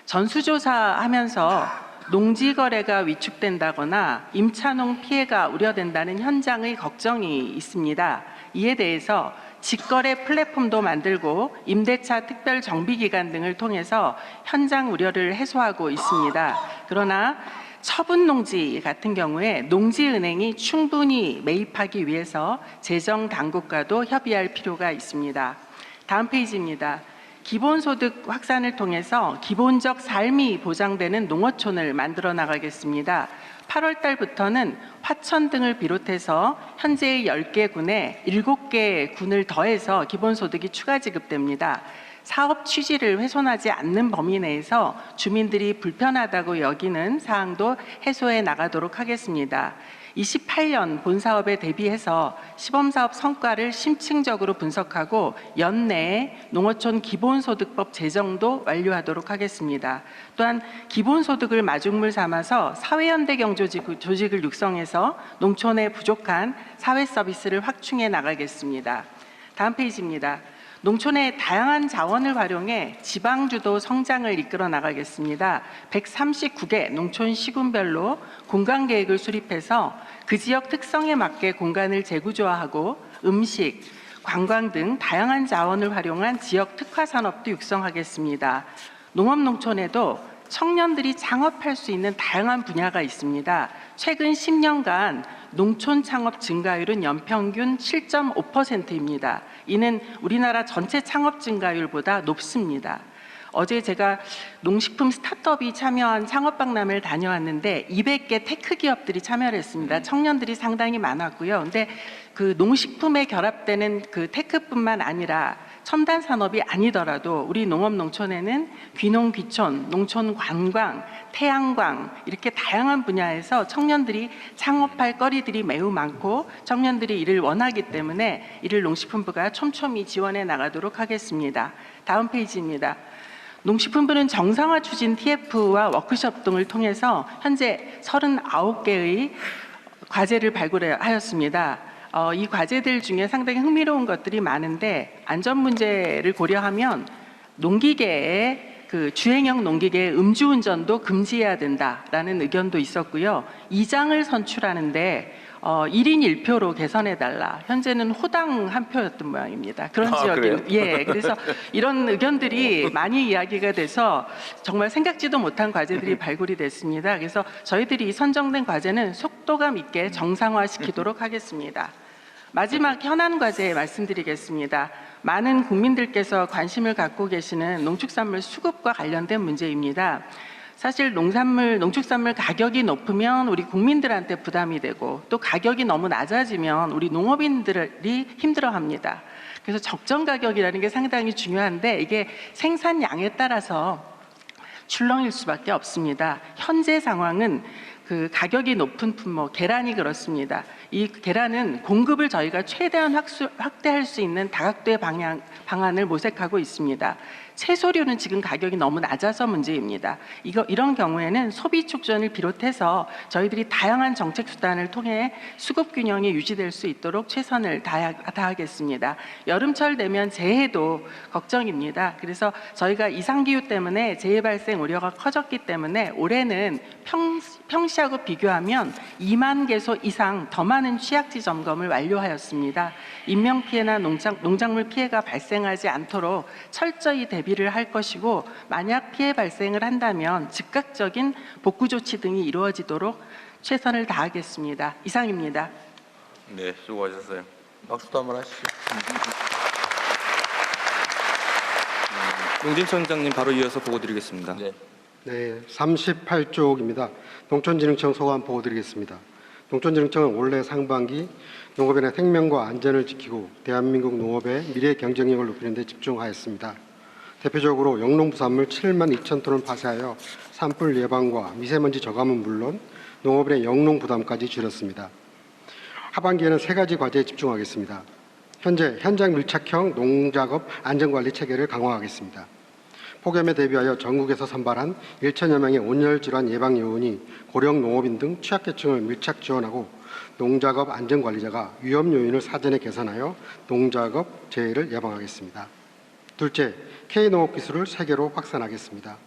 전수조사하면서 농지 거래가 위축된다거나 임차농 피해가 우려된다는 현장의 걱정이 있습니다. 이에 대해서 직거래 플랫폼도 만들고 임대차 특별 정비기간 등을 통해서 현장 우려를 해소하고 있습니다. 그러나 처분 농지 같은 경우에 농지은행이 충분히 매입하기 위해서 재정당국과도 협의할 필요가 있습니다. 다음 페이지입니다. 기본소득 확산을 통해서 기본적 삶이 보장되는 농어촌을 만들어 나가겠습니다. 8월 달부터는 화천 등을 비롯해서 현재의 10개 군에 7개 군을 더해서 기본소득이 추가 지급됩니다. 사업 취지를 훼손하지 않는 범위 내에서 주민들이 불편하다고 여기는 사항도 해소해 나가도록 하겠습니다. 28년 본사업에 대비해서 시범사업 성과를 심층적으로 분석하고 연내에 농어촌 기본소득법 제정도 완료하도록 하겠습니다. 또한 기본소득을 마중물 삼아서 사회연대경조직을 육성해서 농촌에 부족한 사회서비스를 확충해 나가겠습니다. 다음 페이지입니다. 농촌의 다양한 자원을 활용해 지방주도 성장을 이끌어 나가겠습니다. 139개 농촌 시군별로 공간계획을 수립해서 그 지역 특성에 맞게 공간을 재구조화하고 음식, 관광 등 다양한 자원을 활용한 지역 특화 산업도 육성하겠습니다. 농업농촌에도 청년들이 창업할 수 있는 다양한 분야가 있습니다. 최근 10년간 농촌 창업 증가율은 연평균 7.5%입니다. 이는 우리나라 전체 창업 증가율보다 높습니다. 어제 제가 농식품 스타트업이 참여한 창업박람회를 다녀왔는데 200개 테크 기업들이 참여를 했습니다. 청년들이 상당히 많았고요. 근데 그 농식품에 결합되는 그 테크뿐만 아니라 첨단 산업이 아니더라도 우리 농업 농촌에는 귀농 귀촌, 농촌 관광, 태양광 이렇게 다양한 분야에서 청년들이 창업할 거리들이 매우 많고 청년들이 이를 원하기 때문에 이를 농식품부가 촘촘히 지원해 나가도록 하겠습니다. 다음 페이지입니다. 농식품부는 정상화 추진 TF와 워크숍 등을 통해서 현재 39개의 과제를 발굴하였습니다. 이 과제들 중에 상당히 흥미로운 것들이 많은데 안전 문제를 고려하면 농기계의 그 주행형 농기계의 음주운전도 금지해야 된다라는 의견도 있었고요. 2장을 선출하는데 1인 1표로 개선해달라. 현재는 호당 한 표였던 모양입니다. 그런 지역이 예, 그래서 이런 의견들이 많이 이야기가 돼서 정말 생각지도 못한 과제들이 발굴이 됐습니다. 그래서 저희들이 선정된 과제는 속도감 있게 정상화시키도록 하겠습니다. 마지막 현안 과제 말씀드리겠습니다. 많은 국민들께서 관심을 갖고 계시는 농축산물 수급과 관련된 문제입니다. 사실 농축산물 가격이 높으면 우리 국민들한테 부담이 되고 또 가격이 너무 낮아지면 우리 농업인들이 힘들어합니다. 그래서 적정 가격이라는 게 상당히 중요한데 이게 생산량에 따라서 출렁일 수밖에 없습니다. 현재 상황은 그 가격이 높은 품목, 계란이 그렇습니다. 이 계란은 공급을 저희가 최대한 확대할 수 있는 다각도의 방안을 모색하고 있습니다. 채소류는 지금 가격이 너무 낮아서 문제입니다. 이런 경우에는 소비 촉진을 비롯해서 저희들이 다양한 정책 수단을 통해 수급 균형이 유지될 수 있도록 최선을 다하겠습니다. 여름철 되면 재해도 걱정입니다. 그래서 저희가 이상기후 때문에 재해 발생 우려가 커졌기 때문에 올해는 평시하고 비교하면 2만 개소 이상 더 많은 취약지 점검을 완료하였습니다. 인명피해나 농작물 피해가 발생하지 않도록 철저히 대비를 할 것이고 만약 피해 발생을 한다면 즉각적인 복구 조치 등이 이루어지도록 최선을 다하겠습니다. 이상입니다. 네, 수고하셨어요. 박수도 한번 하시죠. 농진청장님 바로 이어서 보고 드리겠습니다. 네, 38쪽입니다. 농촌진흥청 소관 보고 드리겠습니다. 농촌진흥청은 올해 상반기 농업인의 생명과 안전을 지키고 대한민국 농업의 미래 경쟁력을 높이는 데 집중하였습니다. 대표적으로 영농부산물 7만 2천 톤을 파쇄하여 산불 예방과 미세먼지 저감은 물론 농업인의 영농 부담까지 줄였습니다. 하반기에는 3가지 과제에 집중하겠습니다. 현재 현장 밀착형 농작업 안전관리 체계를 강화하겠습니다. 폭염에 대비하여 전국에서 선발한 1천여 명의 온열 질환 예방 요원이 고령 농업인 등 취약계층을 밀착 지원하고 농작업 안전관리자가 위험 요인을 사전에 계산하여 농작업 재해를 예방하겠습니다. 둘째, K농업기술을 세계로 확산하겠습니다.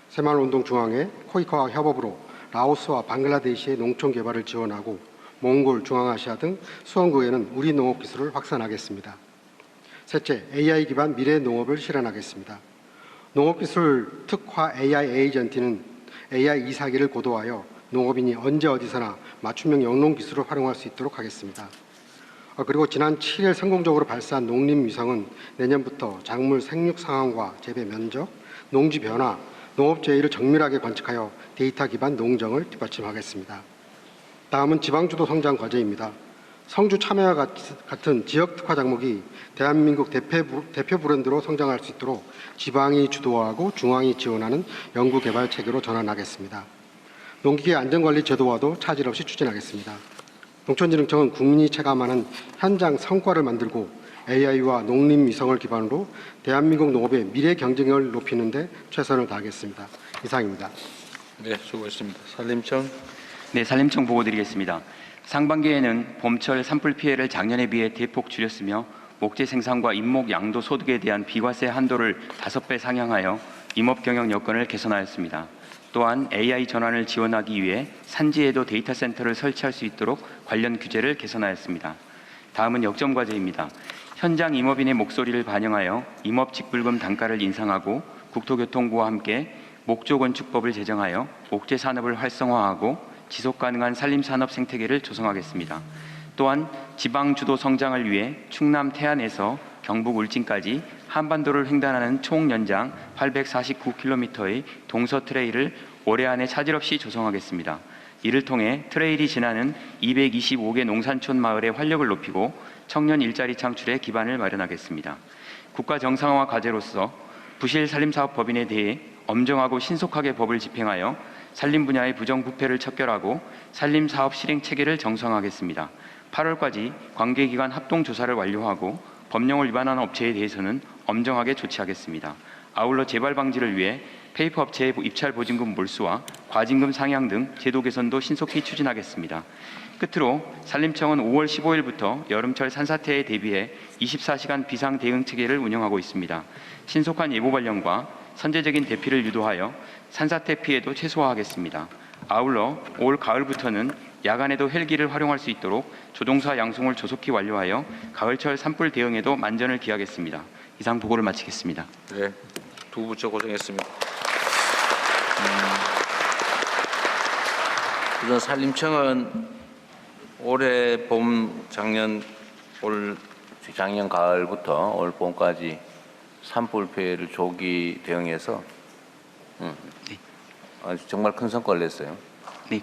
새마을운동중앙회 코이카와 협업으로 라오스와 방글라데시의 농촌 개발을 지원하고 몽골, 중앙아시아 등 수원국에는 우리 농업기술을 확산하겠습니다. 셋째, AI 기반 미래 농업을 실현하겠습니다. 농업기술 특화 AI 에이전트는 AI 이사기를 고도화하여 농업인이 언제 어디서나 맞춤형 영농기술을 활용할 수 있도록 하겠습니다. 그리고 지난 7일 성공적으로 발사한 농림위성은 내년부터 작물 생육 상황과 재배 면적, 농지 변화, 농업 재해를 정밀하게 관측하여 데이터 기반 농정을 뒷받침하겠습니다. 다음은 지방주도 성장 과제입니다. 성주 참외와 같은 지역 특화 작목이 대한민국 대표 브랜드로 성장할 수 있도록 지방이 주도하고 중앙이 지원하는 연구개발 체계로 전환하겠습니다. 농기계 안전관리 제도화도 차질 없이 추진하겠습니다. 농촌진흥청은 국민이 체감하는 현장 성과를 만들고 AI와 농림위성을 기반으로 대한민국 농업의 미래 경쟁력을 높이는 데 최선을 다하겠습니다. 이상입니다. 네, 수고했습니다. 산림청. 네, 산림청 보고 드리겠습니다. 상반기에는 봄철 산불 피해를 작년에 비해 대폭 줄였으며 목재 생산과 임목 양도 소득에 대한 비과세 한도를 5배 상향하여 임업 경영 여건을 개선하였습니다. 또한 AI 전환을 지원하기 위해 산지에도 데이터 센터를 설치할 수 있도록 관련 규제를 개선하였습니다. 다음은 역점 과제입니다. 현장 임업인의 목소리를 반영하여 임업 직불금 단가를 인상하고 국토교통부와 함께 목조건축법을 제정하여 목재 산업을 활성화하고 지속 가능한 산림 산업 생태계를 조성하겠습니다. 또한 지방 주도 성장을 위해 충남 태안에서 경북 울진까지 한반도를 횡단하는 총 연장 849km의 동서 트레일을 올해 안에 차질 없이 조성하겠습니다. 이를 통해 트레일이 지나는 225개 농산촌 마을의 활력을 높이고 청년 일자리 창출의 기반을 마련하겠습니다. 국가 정상화 과제로서 부실 산림사업법인에 대해 엄정하고 신속하게 법을 집행하여 산림 분야의 부정부패를 척결하고 산림사업 실행 체계를 정상화하겠습니다. 8월까지 관계기관 합동조사를 완료하고 법령을 위반하는 업체에 대해서는 엄정하게 조치하겠습니다. 아울러 재발 방지를 위해 페이퍼 업체의 입찰 보증금 몰수와 과징금 상향 등 제도 개선도 신속히 추진하겠습니다. 끝으로 산림청은 5월 15일부터 여름철 산사태에 대비해 24시간 비상 대응 체계를 운영하고 있습니다. 신속한 예보 발령과 선제적인 대피를 유도하여 산사태 피해도 최소화하겠습니다. 아울러 올 가을부터는 야간에도 헬기를 활용할 수 있도록 조종사 양성을 조속히 완료하여 가을철 산불 대응에도 만전을 기하겠습니다. 이상 보고를 마치겠습니다. 네, 두 부처 고생했습니다. 우선 산림청은 올해 봄, 작년 가을부터 올 봄까지 산불 피해를 조기 대응해서 정말 큰 성과를 냈어요.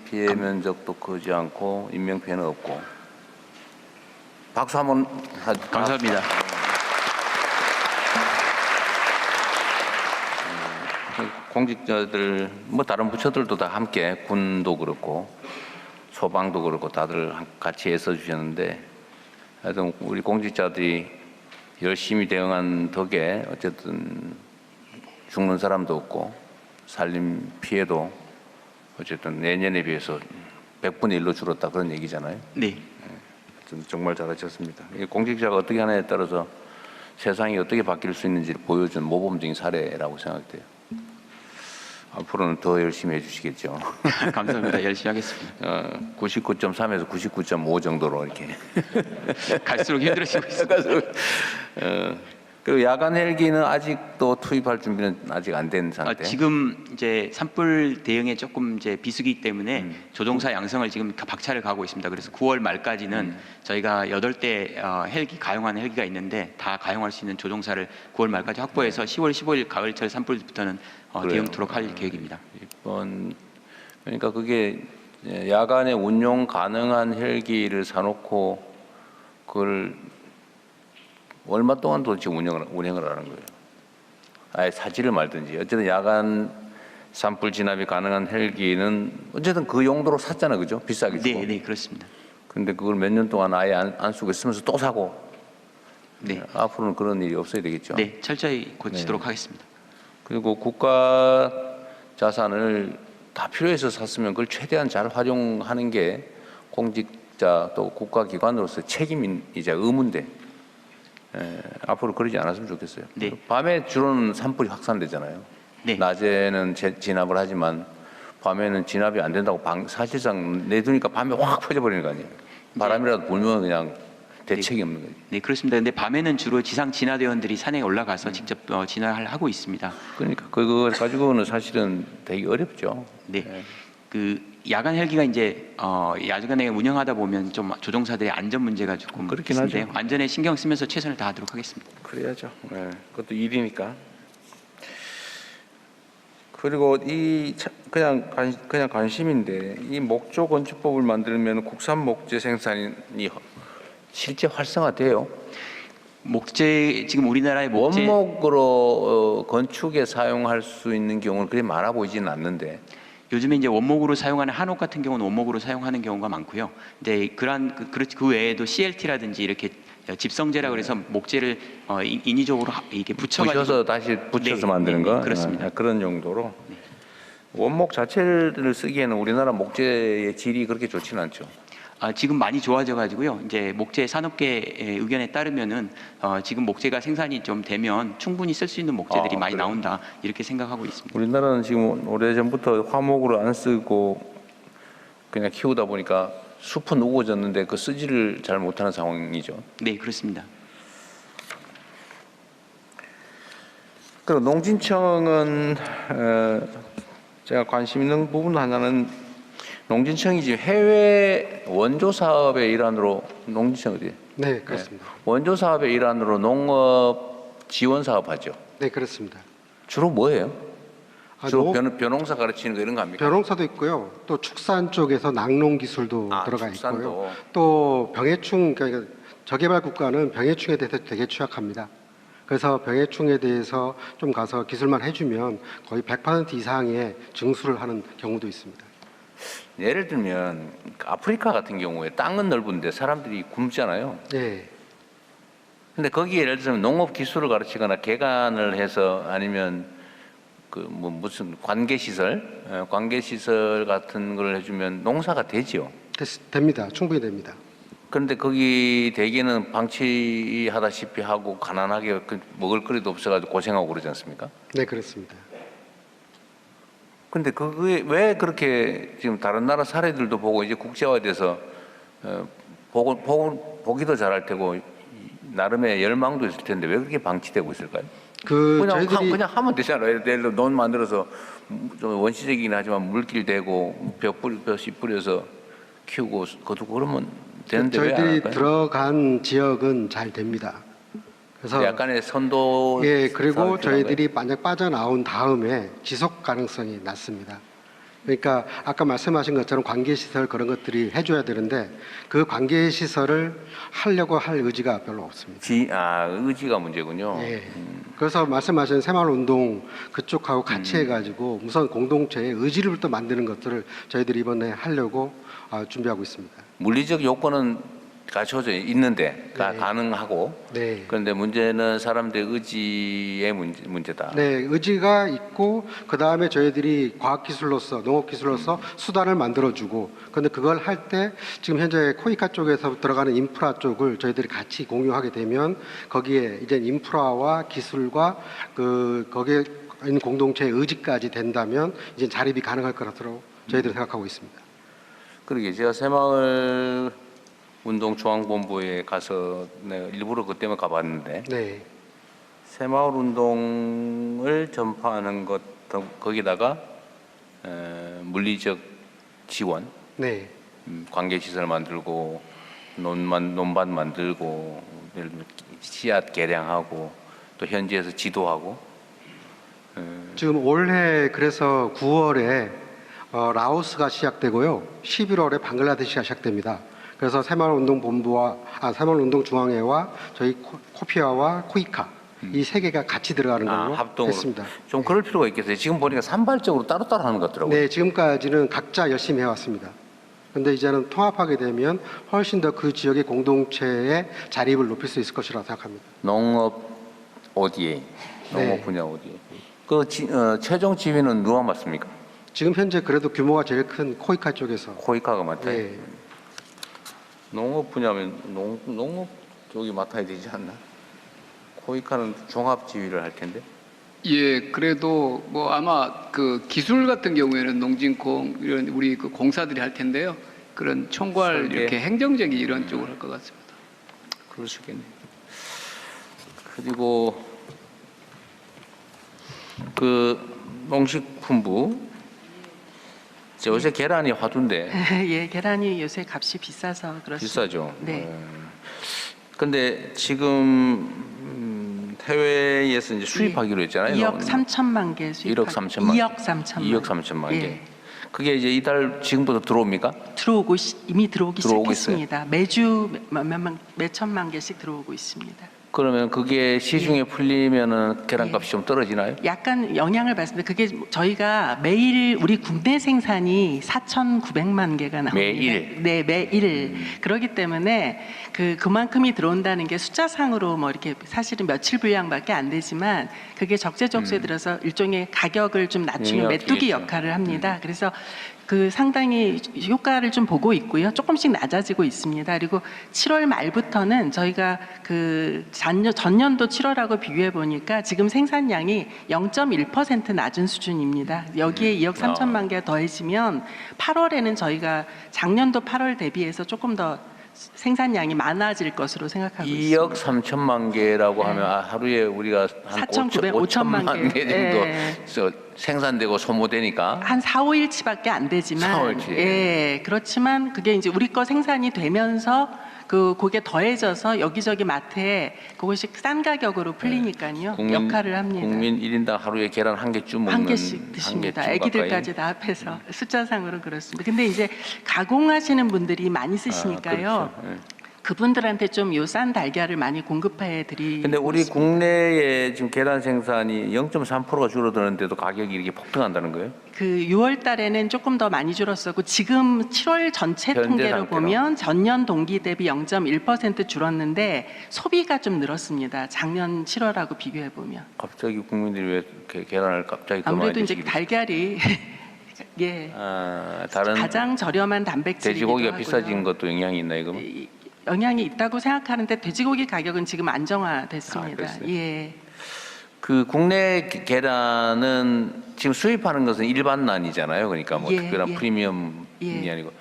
피해 면적도 크지 않고 인명 피해는 없고. 박수 한번 감사합니다. 공직자들 뭐 다른 부처들도 다 함께 군도 그렇고 소방도 그렇고 다들 같이 애써 주셨는데 하여튼 우리 공직자들이 열심히 대응한 덕에 어쨌든 죽는 사람도 없고 산림 피해도 어쨌든 내년에 비해서 100분의 1로 줄었다 그런 얘기잖아요. 네. 정말 잘하셨습니다. 공직자가 어떻게 하느냐에 따라서 세상이 어떻게 바뀔 수 있는지를 보여준 모범적인 사례라고 생각돼요. 앞으로는 더 열심히 해주시겠죠. 감사합니다. 열심히 하겠습니다. 99.3에서 99.5 정도로 이렇게 갈수록 힘들어지고 있습니다. 그리고 야간 헬기는 아직도 투입할 준비는 아직 안 된 상태. 지금 이제 산불 대응에 조금 이제 비수기 때문에 조종사 양성을 지금 박차를 가고 있습니다. 그래서 9월 말까지는 저희가 8대 헬기 가용하는 헬기가 있는데 다 가용할 수 있는 조종사를 9월 말까지 확보해서 10월 15일 가을철 산불부터는 대응토록 할 계획입니다. 그러니까 그게 야간에 운용 가능한 헬기를 사놓고 그걸 얼마 동안 도대체 운영을 하는 거예요. 아예 사지를 말든지. 어쨌든 야간 산불 진압이 가능한 헬기는 어쨌든 그 용도로 샀잖아, 그죠? 비싸게 주고. 네, 그렇습니다. 근데 그걸 몇 년 동안 아예 안 쓰고 있으면서 또 사고. 네. 앞으로는 그런 일이 없어야 되겠죠. 네, 철저히 고치도록 하겠습니다. 그리고 국가 자산을 다 필요해서 샀으면 그걸 최대한 잘 활용하는 게 공직자 또 국가기관으로서 책임이자 의무인데 앞으로 그러지 않았으면 좋겠어요. 네. 밤에 주로는 산불이 확산되잖아요. 네. 낮에는 진압을 하지만 밤에는 진압이 안 된다고 사실상 내두니까 밤에 확 퍼져버리는 거 아니에요. 바람이라도 불면 그냥 대책이 없는 거죠. 네, 그렇습니다. 근데 밤에는 주로 지상 진화대원들이 산에 올라가서 직접 진화를 하고 있습니다. 그러니까 그거 가지고는 사실은 되게 어렵죠. 네. 그 야간 헬기가 이제 야간에 운영하다 보면 좀 조종사들의 안전 문제가 조금 그렇긴 있는데요. 하죠. 안전에 신경 쓰면서 최선을 다하도록 하겠습니다. 그래야죠. 네, 그것도 일이니까. 그리고 그냥 관심인데 이 목조 건축법을 만들면 국산 목재 생산이 실제 활성화돼요. 목재 지금 우리나라의 목재 원목으로 건축에 사용할 수 있는 경우는 그리 많아 보이지는 않는데 요즘에 이제 원목으로 사용하는 한옥 같은 경우는 원목으로 사용하는 경우가 많고요. 근데 그 외에도 CLT라든지 이렇게 집성재라 그래서 목재를 인위적으로 이렇게 붙여서 다시 붙여서 만드는 거 그렇습니다. 그런 용도로 원목 자체를 쓰기에는 우리나라 목재의 질이 그렇게 좋지는 않죠. 지금 많이 좋아져 가지고요. 이제 목재 산업계의 의견에 따르면은 지금 목재가 생산이 좀 되면 충분히 쓸 수 있는 목재들이 많이 그래요? 나온다 이렇게 생각하고 있습니다. 우리나라는 지금 오래전부터 화목으로 안 쓰고 그냥 키우다 보니까 숲은 우거졌는데 그 쓰지를 잘 못하는 상황이죠. 네, 그렇습니다. 그리고 농진청은 제가 관심 있는 부분 하나는 농진청이 지금 해외 원조 사업의 일환으로 농진청 어디? 네, 그렇습니다. 원조 사업의 일환으로 농업 지원 사업하죠. 네, 그렇습니다. 주로 뭐예요? 주로 농업- 벼농사 가르치는 거 이런 거 합니까? 벼농사도 있고요. 또 축산 쪽에서 낙농 기술도 들어가 축산도. 있고요. 또 병해충 그러니까 저개발 국가는 병해충에 대해서 되게 취약합니다. 그래서 병해충에 대해서 좀 가서 기술만 해주면 거의 100% 이상의 증수를 하는 경우도 있습니다. 예를 들면 아프리카 같은 경우에 땅은 넓은데 사람들이 굶잖아요. 네. 근데 거기에 예를 들면 농업 기술을 가르치거나 개간을 해서 아니면 그 뭐 무슨 관계 시설 같은 걸 해주면 농사가 되죠. 됩니다. 충분히 됩니다. 그런데 거기 대개는 방치하다시피 하고 가난하게 먹을 거리도 없어가지고 고생하고 그러지 않습니까? 네, 그렇습니다. 근데 그게 왜 그렇게 지금 다른 나라 사례들도 보고 이제 국제화돼서 보기도 잘할 테고 나름의 열망도 있을 텐데 왜 그렇게 방치되고 있을까요? 그냥 하면 되잖아요. 예를 들어 논 만들어서 좀 원시적이긴 하지만 물길 대고 벼씨 뿌려서 키우고 그러면 되는데 왜 안 저희들이 할까요? 들어간 지역은 잘 됩니다. 그래서 약간의 선도 그리고 사업이 저희들이 만약 빠져나온 다음에 지속 가능성이 낮습니다. 그러니까 아까 말씀하신 것처럼 관계시설 그런 것들이 해줘야 되는데 그 관계시설을 하려고 할 의지가 별로 없습니다. 의지가 문제군요. 예. 그래서 말씀하신 새마을운동 그쪽하고 같이 해가지고 우선 공동체의 의지를 또 만드는 것들을 저희들이 이번에 하려고 준비하고 있습니다. 물리적 요건은 갖춰져 있는데 가능하고 네. 그런데 문제는 사람들의 의지의 문제다. 네, 의지가 있고 그 다음에 저희들이 과학기술로서 농업기술로서 수단을 만들어주고 그런데 그걸 할 때 지금 현재 코이카 쪽에서 들어가는 인프라 쪽을 저희들이 같이 공유하게 되면 거기에 이제 인프라와 기술과 거기에 있는 공동체의 의지까지 된다면 이제 자립이 가능할 거라고 저희들이 생각하고 있습니다. 그러게 제가 새마을 운동중앙본부에 가서 내가 일부러 그때만 가봤는데 네. 새마을 운동을 전파하는 것 거기다가 물리적 지원, 네. 관계시설 만들고 논밭 만들고 예를 들면 씨앗 개량하고 또 현지에서 지도하고 지금 올해 그래서 9월에 라오스가 시작되고요. 11월에 방글라데시가 시작됩니다. 그래서 새마을운동본부와 새마을운동중앙회와 저희 코피아와 코이카 이 세 개가 같이 들어가는 걸로 합동으로 했습니다. 좀 그럴 필요가 있겠어요. 지금 보니까 산발적으로 따로따로 하는 것 같더라고요. 네, 지금까지는 각자 열심히 해왔습니다. 그런데 이제는 통합하게 되면 훨씬 더 그 지역의 공동체의 자립을 높일 수 있을 것이라고 생각합니다. 농업 ODA, 농업 분야 ODA. 최종 지휘는 누가 맡습니까? 지금 현재 그래도 규모가 제일 큰 코이카 쪽에서. 코이카가 맡아요. 네. 농업 분야면 농업 쪽이 맡아야 되지 않나? 코이카는 종합 지휘를 할 텐데. 예, 그래도 뭐 아마 그 기술 같은 경우에는 농진공 이런 우리 그 공사들이 할 텐데요. 그런 총괄 설계. 이렇게 행정적인 이런 쪽을 할 것 같습니다. 그럴 수 있겠네. 그리고 농식품부 요새 계란이 화두인데. 예, 계란이 요새 값이 비싸서 그렇습니다. 비싸죠. 네. 근데 지금 해외에서 이제 수입하기로 했잖아요. 2억 3천만 개 수입. 1억 3천만. 2억 3천만. 2억 3천만 개. 예. 그게 이제 이달 지금부터 들어옵니까? 이미 들어오기 들어오고 시작했습니다. 매주 몇 천만 개씩 들어오고 있습니다. 그러면 그게 시중에 풀리면은 계란값이 좀 떨어지나요? 약간 영향을 받습니다. 그게 저희가 매일 우리 국내 생산이 4,900만 개가 나옵니다. 매일? 네, 매일. 그렇기 때문에 그만큼이 들어온다는 게 숫자상으로 뭐 이렇게 사실은 며칠 분량밖에 안 되지만 그게 적재적소에 들어서 일종의 가격을 좀 낮추는 영향을 메뚜기 주겠죠. 역할을 합니다. 그래서 상당히 효과를 좀 보고 있고요. 조금씩 낮아지고 있습니다. 그리고 7월 말부터는 저희가 전년도 7월하고 비교해 보니까 지금 생산량이 0.1% 낮은 수준입니다. 여기에 2억 3천만 개가 더해지면 8월에는 저희가 작년도 8월 대비해서 조금 더 생산량이 많아질 것으로 생각하고 있습니다. 2억 3천만 개라고 하면 하루에 우리가 한 5천만 개 정도 생산되고 소모되니까 한 4, 5일치밖에 안 되지만 4-5일치. 예, 그렇지만 그게 이제 우리 거 생산이 되면서 그게 더해져서 여기저기 마트에 그것이 싼 가격으로 풀리니까요. 역할을 합니다. 국민 1인당 하루에 계란 한 개쯤 먹는 한 개씩 드십니다. 한 개쯤 아기들까지 다 합해서 숫자상으로 그렇습니다. 근데 이제 가공하시는 분들이 많이 쓰시니까요. 그렇죠. 그분들한테 좀 요 싼 달걀을 많이 공급해 드리고 근데 우리 국내에 지금 계란 생산이 0.3%가 줄어드는데도 가격이 이렇게 폭등한다는 거예요? 6월 달에는 조금 더 많이 줄었었고 지금 7월 전체 통계로 상태로? 보면 전년 동기 대비 0.1% 줄었는데 소비가 좀 늘었습니다. 작년 7월하고 비교해 보면. 갑자기 국민들이 왜 이렇게 계란을 갑자기 더 많이 아무래도 이제 드시게 달걀이 예. 다른 가장 저렴한 단백질이기도 돼지고기가 하고요. 비싸진 것도 영향이 있나요, 그럼? 영향이 있다고 생각하는데 돼지고기 가격은 지금 안정화됐습니다. 그랬어요? 예. 그 국내 계란은 지금 수입하는 것은 일반란이잖아요. 그러니까 뭐 예, 특별한 예. 프리미엄이 예. 아니고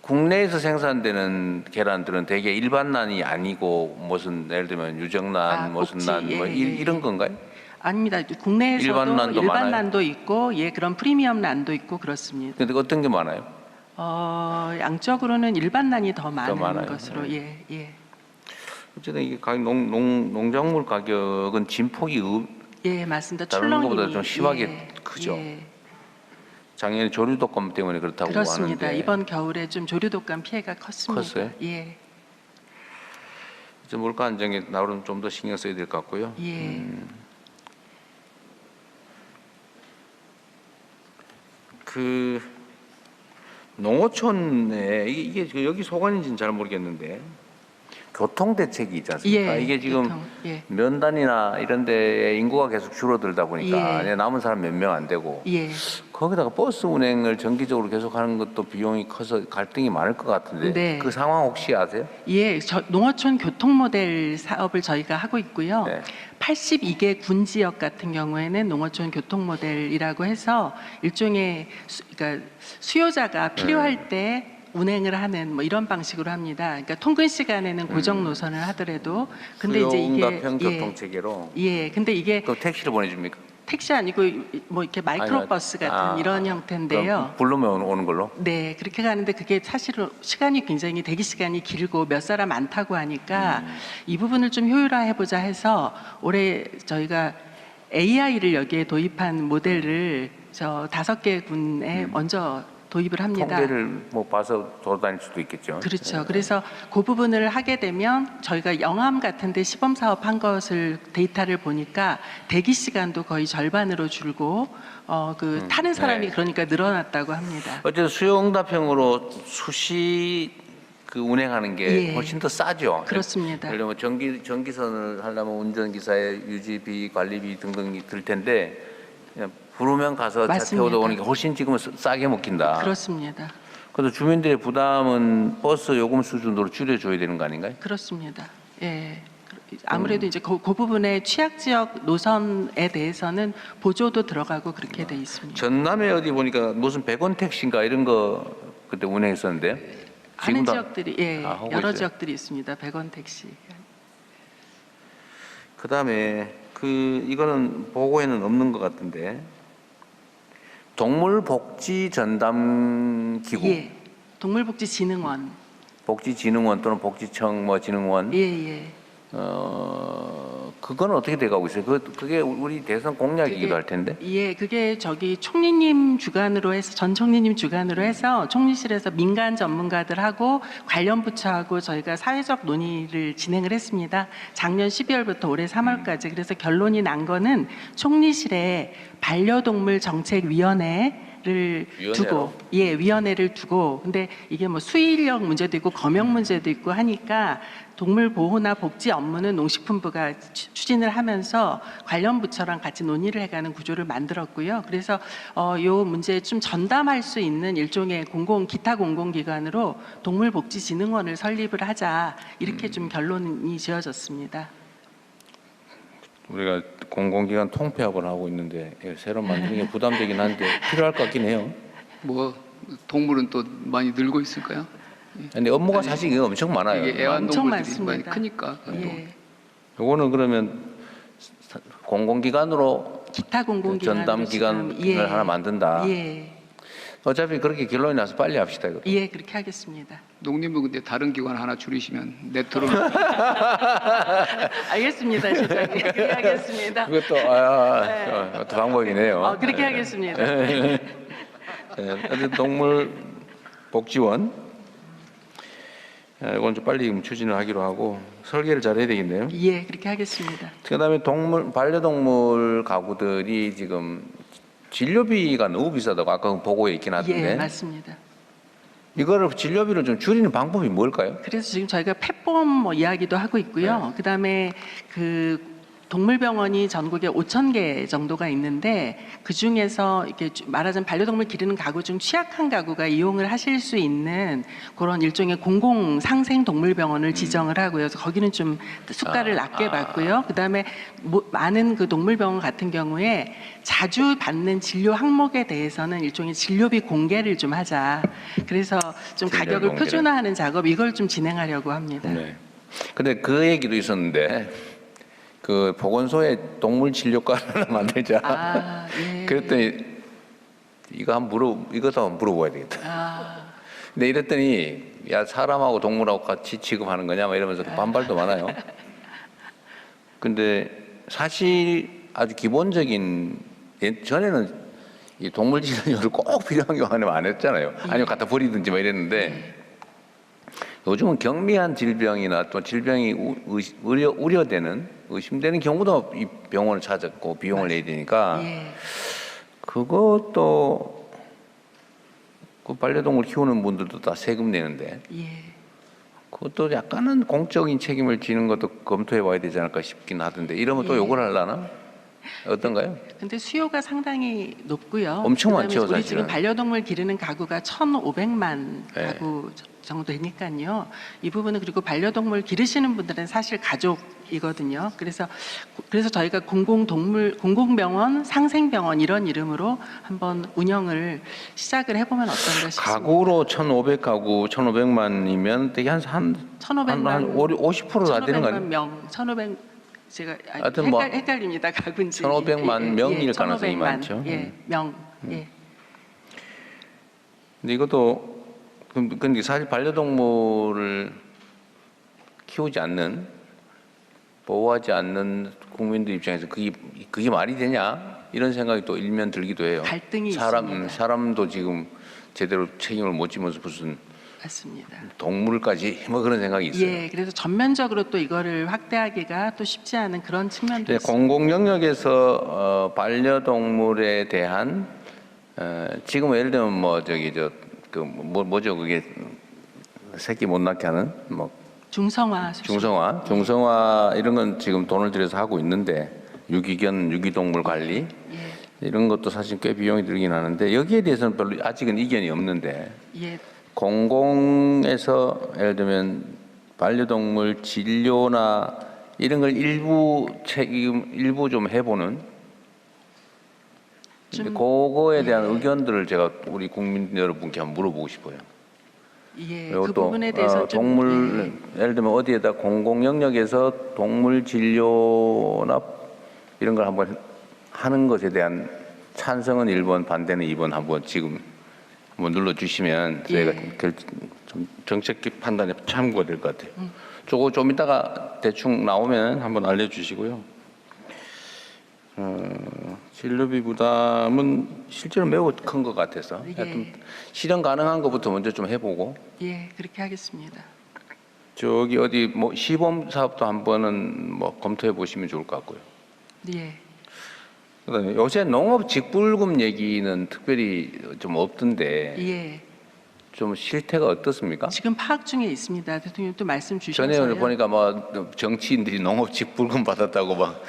국내에서 생산되는 계란들은 대개 일반란이 아니고 무슨 예를 들면 유정란, 무슨 복지, 란 뭐 예, 이런 건가요? 아닙니다. 국내에서도 일반란도 일반란도 있고 그런 프리미엄란도 있고 그렇습니다. 근데 어떤 게 많아요? 양적으로는 일반란이 더 많은 많아요. 것으로 예. 어쨌든 이게 농작물 가격은 진폭이 예, 맞습니다. 다른 출렁임이 것보다 좀 심하게 예, 크죠. 예. 작년에 조류독감 때문에 그렇다고 그렇습니다. 하는데 이번 겨울에 좀 조류독감 피해가 컸습니다. 컸어요? 예. 이제 물가 안정에 나름 좀 더 신경 써야 될 것 같고요. 예. 그 농어촌에 이게 여기 소관인지는 잘 모르겠는데 교통 대책이 있지 않습니까? 예, 이게 지금 교통, 예. 면단이나 이런 데에 인구가 계속 줄어들다 보니까 예. 남은 사람 몇 명 안 되고 예. 거기다가 버스 운행을 정기적으로 계속 하는 것도 비용이 커서 갈등이 많을 것 같은데 네. 그 상황 혹시 아세요? 예, 농어촌 교통 모델 사업을 저희가 하고 있고요. 네. 82개 군 지역 같은 경우에는 농어촌 교통 모델이라고 해서 일종의 그러니까 수요자가 필요할 때 운행을 하는 뭐 이런 방식으로 합니다. 그러니까 통근 시간에는 고정 노선을 하더라도 근데 수요 이제 이게 응답형 교통 체계로 예, 근데 이게 그 택시를 보내줍니까? 택시 아니고 뭐 이렇게 마이크로버스 같은 이런 형태인데요. 그럼 부르면 오는 걸로? 네, 그렇게 가는데 그게 사실은 시간이 굉장히 대기 시간이 길고 몇 사람 안 타고 하니까 이 부분을 좀 효율화해보자 해서 올해 저희가 AI를 여기에 도입한 모델을 저 5개 군에 먼저 도입을 합니다. 통계를 뭐 봐서 돌아다닐 수도 있겠죠. 그렇죠. 그래서 그 부분을 하게 되면 저희가 영암 같은데 시범 사업 한 것을 데이터를 보니까 대기 시간도 거의 절반으로 줄고 타는 사람이 그러니까 늘어났다고 합니다. 어쨌든 수요응답형으로 수시 운행하는 게 예. 훨씬 더 싸죠. 그렇습니다. 예를 들면 전기선을 하려면 운전기사의 유지비, 관리비 등등이 들 텐데 그냥 부르면 가서 차 맞습니다. 태워다 오는 게 훨씬 지금은 싸게 먹힌다. 그렇습니다. 그래서 주민들의 부담은 버스 요금 수준으로 줄여줘야 되는 거 아닌가요? 그렇습니다. 예. 아무래도 이제 그 부분의 취약 지역 노선에 대해서는 보조도 들어가고 그렇게 돼 있습니다. 전남에 어디 보니까 무슨 100원 택시인가 이런 거 그때 운행했었는데요. 하는 지금도 지역들이 하고 여러 있어요? 지역들이 있습니다. 100원 택시. 그다음에 이거는 보고에는 없는 것 같은데 동물복지 전담 기구, 예. 동물복지진흥원. 복지진흥원 또는 복지청 뭐 진흥원, 예. 그건 어떻게 돼가고 있어요? 그게 우리 대선 공약이기도 할 텐데. 예, 그게 저기 총리님 주관으로 해서 전 총리님 주관으로 해서 총리실에서 민간 전문가들하고 관련 부처하고 저희가 사회적 논의를 진행을 했습니다. 작년 12월부터 올해 3월까지. 그래서 결론이 난 거는 총리실에 반려동물 정책위원회를 두고, 예, 위원회를 두고, 근데 이게 뭐 수의력 문제도 있고 검역 문제도 있고 하니까 동물 보호나 복지 업무는 농식품부가 추진을 하면서 관련 부처랑 같이 논의를 해가는 구조를 만들었고요. 그래서 요 문제에 좀 전담할 수 있는 일종의 기타 공공기관으로 동물복지진흥원을 설립을 하자, 이렇게 좀 결론이 지어졌습니다. 우리가 공공기관 통폐합을 하고 있는데 새로 만드는 게 부담되긴 한데 필요할 것 같긴 해요. 뭐 동물은 또 많이 늘고 있을까요? 근데 업무가 사실 엄청 많아요. 이게 애완동물들이 많이 크니까. 예. 요거는 그러면 공공기관으로 기타 공공기관으로 전담 기관을 지금, 예. 하나 만든다. 예. 어차피 그렇게 결론이 나서 빨리 합시다. 이거. 예, 그렇게 하겠습니다. 농림부 근데 다른 기관 하나 줄이시면 네트로. 알겠습니다, 실장님. 그렇게 하겠습니다. 그것도 그것도 방법이네요. 그렇게 하겠습니다. 동물 복지원 이건 좀 빨리 추진을 하기로 하고 설계를 잘 해야 되겠네요. 예, 그렇게 하겠습니다. 그다음에 반려동물 가구들이 지금 진료비가 너무 비싸다고 아까 보고에 있긴 하던데. 예, 맞습니다. 이거를 진료비를 좀 줄이는 방법이 뭘까요? 그래서 지금 저희가 펫보험 이야기도 하고 있고요. 그다음에 동물병원이 전국에 5,000개 정도가 있는데 그 중에서 이렇게 말하자면 반려동물 기르는 가구 중 취약한 가구가 이용을 하실 수 있는 그런 일종의 공공 상생 동물병원을 지정을 하고요. 그래서 거기는 좀 수가를 낮게 받고요. 그다음에 많은 그 동물병원 같은 경우에 자주 받는 진료 항목에 대해서는 일종의 진료비 공개를 좀 하자. 그래서 좀 가격을 표준화하는 작업 이걸 좀 진행하려고 합니다. 네. 근데 그 얘기도 있었는데. 그 보건소에 동물 진료과를 만들자. 예. 그랬더니 이것도 한번 물어봐야 되겠다. 근데 이랬더니 야 사람하고 동물하고 같이 취급하는 거냐 막 이러면서 반발도 많아요. 근데 사실 아주 기본적인 전에는 이 동물 진료를 꼭 필요한 경우는 안 했잖아요. 아니면 갖다 버리든지 막 이랬는데. 요즘은 경미한 질병이나 또 질병이 의심되는 경우도 이 병원을 찾았고 비용을 내야 되니까 그것도 그 반려동물 키우는 분들도 다 세금 내는데 그것도 약간은 공적인 책임을 지는 것도 검토해 봐야 되지 않을까 싶긴 하던데 이러면 또 욕을 하려나? 어떤가요? 근데 수요가 상당히 높고요. 엄청 많죠, 우리 사실은. 지금 반려동물 기르는 가구가 1,500만 가구 정도 되니까요. 이 부분은 그리고 반려동물 기르시는 분들은 사실 가족이거든요. 그래서 저희가 공공병원, 상생병원 이런 이름으로 한번 운영을 시작을 해보면 어떤가 싶습니다. 가구로 1,500가구, 1,500만이면 되게 한 50%다 되는 거 아니에요? 1,500만 명, 1,500 제가 하여튼 헷갈립니다. 가군지. 1,500만 명일 가능성이 많죠. 명. 예. 근데 이것도 근데 사실 반려동물을 키우지 않는 보호하지 않는 국민들 입장에서 그게 말이 되냐 이런 생각이 또 일면 들기도 해요. 갈등이 있습니다. 사람도 지금 제대로 책임을 못 지면서 무슨 맞습니다. 동물까지 뭐 그런 생각이 있어요. 예, 그래서 전면적으로 또 이거를 확대하기가 또 쉽지 않은 그런 측면도 있습니다. 공공 영역에서 반려동물에 대한 지금 예를 들면 뭐죠 그게 새끼 못 낳게 하는 뭐 중성화 이런 건 지금 돈을 들여서 하고 있는데 유기동물 관리 이런 것도 사실 꽤 비용이 들긴 하는데 여기에 대해서는 별로 아직은 이견이 없는데. 공공에서 예를 들면 반려동물 진료나 이런 걸 일부 좀 해보는 그거에 대한 의견들을 제가 우리 국민 여러분께 한번 물어보고 싶어요. 그 부분에 대해서 예를 들면 어디에다 공공 영역에서 동물 진료나 이런 걸 한번 하는 것에 대한 찬성은 1번, 반대는 2번 한번 지금 한번 눌러주시면 저희가 좀 정책 판단에 참고가 될 것 같아요. 저거 좀 이따가 대충 나오면 한번 알려주시고요. 진료비 부담은 실제로 매우 큰 것 같아서 예. 하여튼 실현 가능한 것부터 먼저 좀 해보고 예, 그렇게 하겠습니다. 저기 어디 뭐 시범 사업도 한번은 뭐 검토해 보시면 좋을 것 같고요. 예. 그다음에 요새 농업 직불금 얘기는 특별히 좀 없던데 예. 좀 실태가 어떻습니까? 지금 파악 중에 있습니다. 대통령 또 말씀 주셔서요. 전에 보니까 뭐 정치인들이 농업 직불금 받았다고 막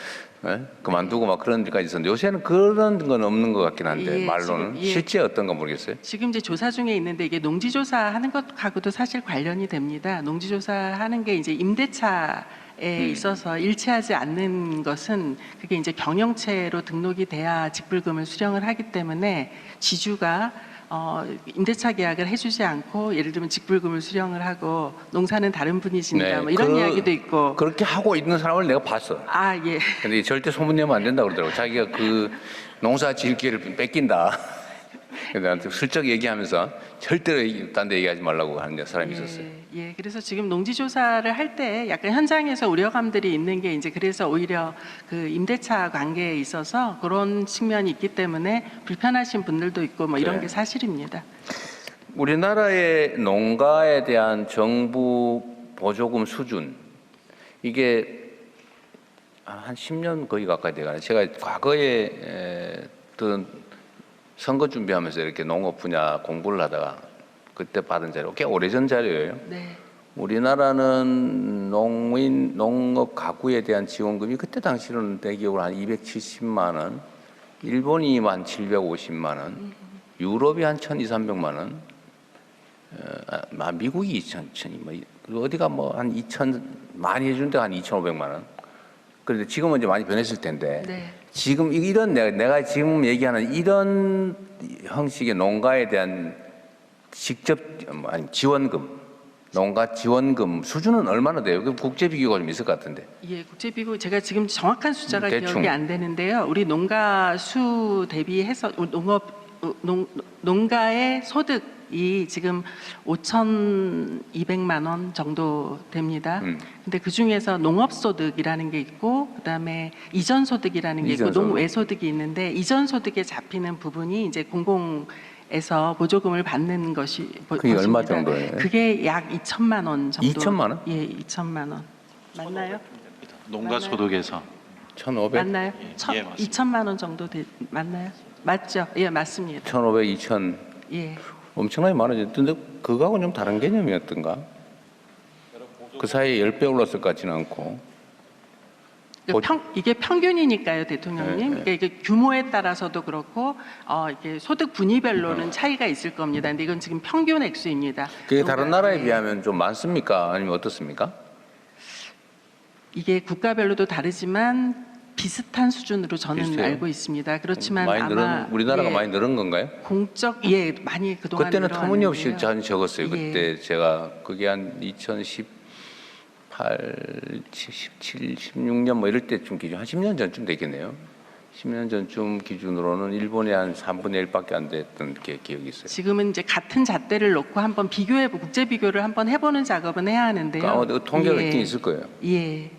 그만두고 막 그런 데까지 있었는데 요새는 그런 건 없는 것 같긴 한데 예, 말로는 지금, 예. 실제 어떤가 모르겠어요. 지금 이제 조사 중에 있는데 이게 농지조사 하는 것하고도 사실 관련이 됩니다. 농지조사 하는 게 이제 임대차에 있어서 일치하지 않는 것은 그게 이제 경영체로 등록이 돼야 직불금을 수령을 하기 때문에 지주가 임대차 계약을 해주지 않고 예를 들면 직불금을 수령을 하고 농사는 다른 분이 진다 뭐 이런 이야기도 있고 그렇게 하고 있는 사람을 내가 봤어. 아 예. 근데 절대 소문 내면 안 된다고 그러더라고. 자기가 그 농사 지을 기회를 뺏긴다. 근데 나한테 슬쩍 얘기하면서 절대로 딴 데 얘기하지 말라고 하는 사람이 있었어요. 예, 그래서 지금 농지조사를 할 때 약간 현장에서 우려감들이 있는 게 이제 그래서 오히려 그 임대차 관계에 있어서 그런 측면이 있기 때문에 불편하신 분들도 있고 뭐 이런 그래. 게 사실입니다. 우리나라의 농가에 대한 정부 보조금 수준 이게 한 10년 거의 가까이 돼가네. 제가 과거에 어떤 선거 준비하면서 이렇게 농업 분야 공부를 하다가 그때 받은 자료, 꽤 오래전 자료예요. 네. 우리나라는 농업 가구에 대한 지원금이 그때 당시로는 내 기억으로 한 270만 원, 일본이 한 750만 원, 유럽이 한 1,200~300만 원, 미국이 2,000, 어디가 뭐 한 2,000 많이 해준 데가 한 2,500만 원. 그런데 지금은 이제 많이 변했을 텐데 네. 지금 이런 내가 지금 얘기하는 이런 형식의 농가에 대한 직접 아니 지원금, 농가 지원금 수준은 얼마나 돼요? 그 국제 비교가 좀 있을 것 같은데. 예, 국제비교 제가 지금 정확한 숫자가 대충. 기억이 안 되는데요. 우리 농가 수 대비해서 농가의 소득이 지금 5,200만 원 정도 됩니다. 근데 그 중에서 농업소득이라는 게 있고 그다음에 이전소득이라는 게 있고 이전소득. 농외소득이 있는데 이전소득에 잡히는 부분이 이제 공공에서 보조금을 받는 것이 그게 얼마 것입니다. 정도예요? 그게 약 2천만 원 정도. 2천만 원? 예, 2천만 원. 맞나요? 농가 소득에서 1,500? 맞나요? 예, 맞습니다. 2천만 원 정도 맞나요? 맞죠? 예, 맞습니다. 1,500, 2,000 예. 엄청나게 많아졌는데 그거하고는 좀 다른 개념이었던가? 그 사이에 10배 올랐을 것 같지는 않고. 이게 평균이니까요, 대통령님. 네, 네. 이게 규모에 따라서도 그렇고 이게 소득 분위별로는 차이가 있을 겁니다. 근데 이건 지금 평균 액수입니다. 그게 다른 나라에 비하면 좀 많습니까? 아니면 어떻습니까? 이게 국가별로도 다르지만 비슷한 수준으로 저는 비슷해요? 알고 있습니다. 그렇지만 많이 아마 우리나라가 예, 많이 늘은 건가요? 많이 그동안 그때는 터무니없이 늘어났는데요. 적었어요. 예. 그때 제가 그게 한 2018, 17, 16년 뭐 이럴 때쯤 기준 한 10년 전쯤 되겠네요. 10년 전쯤 기준으로는 일본의 한 3분의 1밖에 안 됐던 기억이 있어요. 지금은 이제 같은 잣대를 놓고 한번 국제 비교를 한번 해보는 작업은 해야 하는데요. 아마 통계가 예. 있긴 있을 거예요. 예,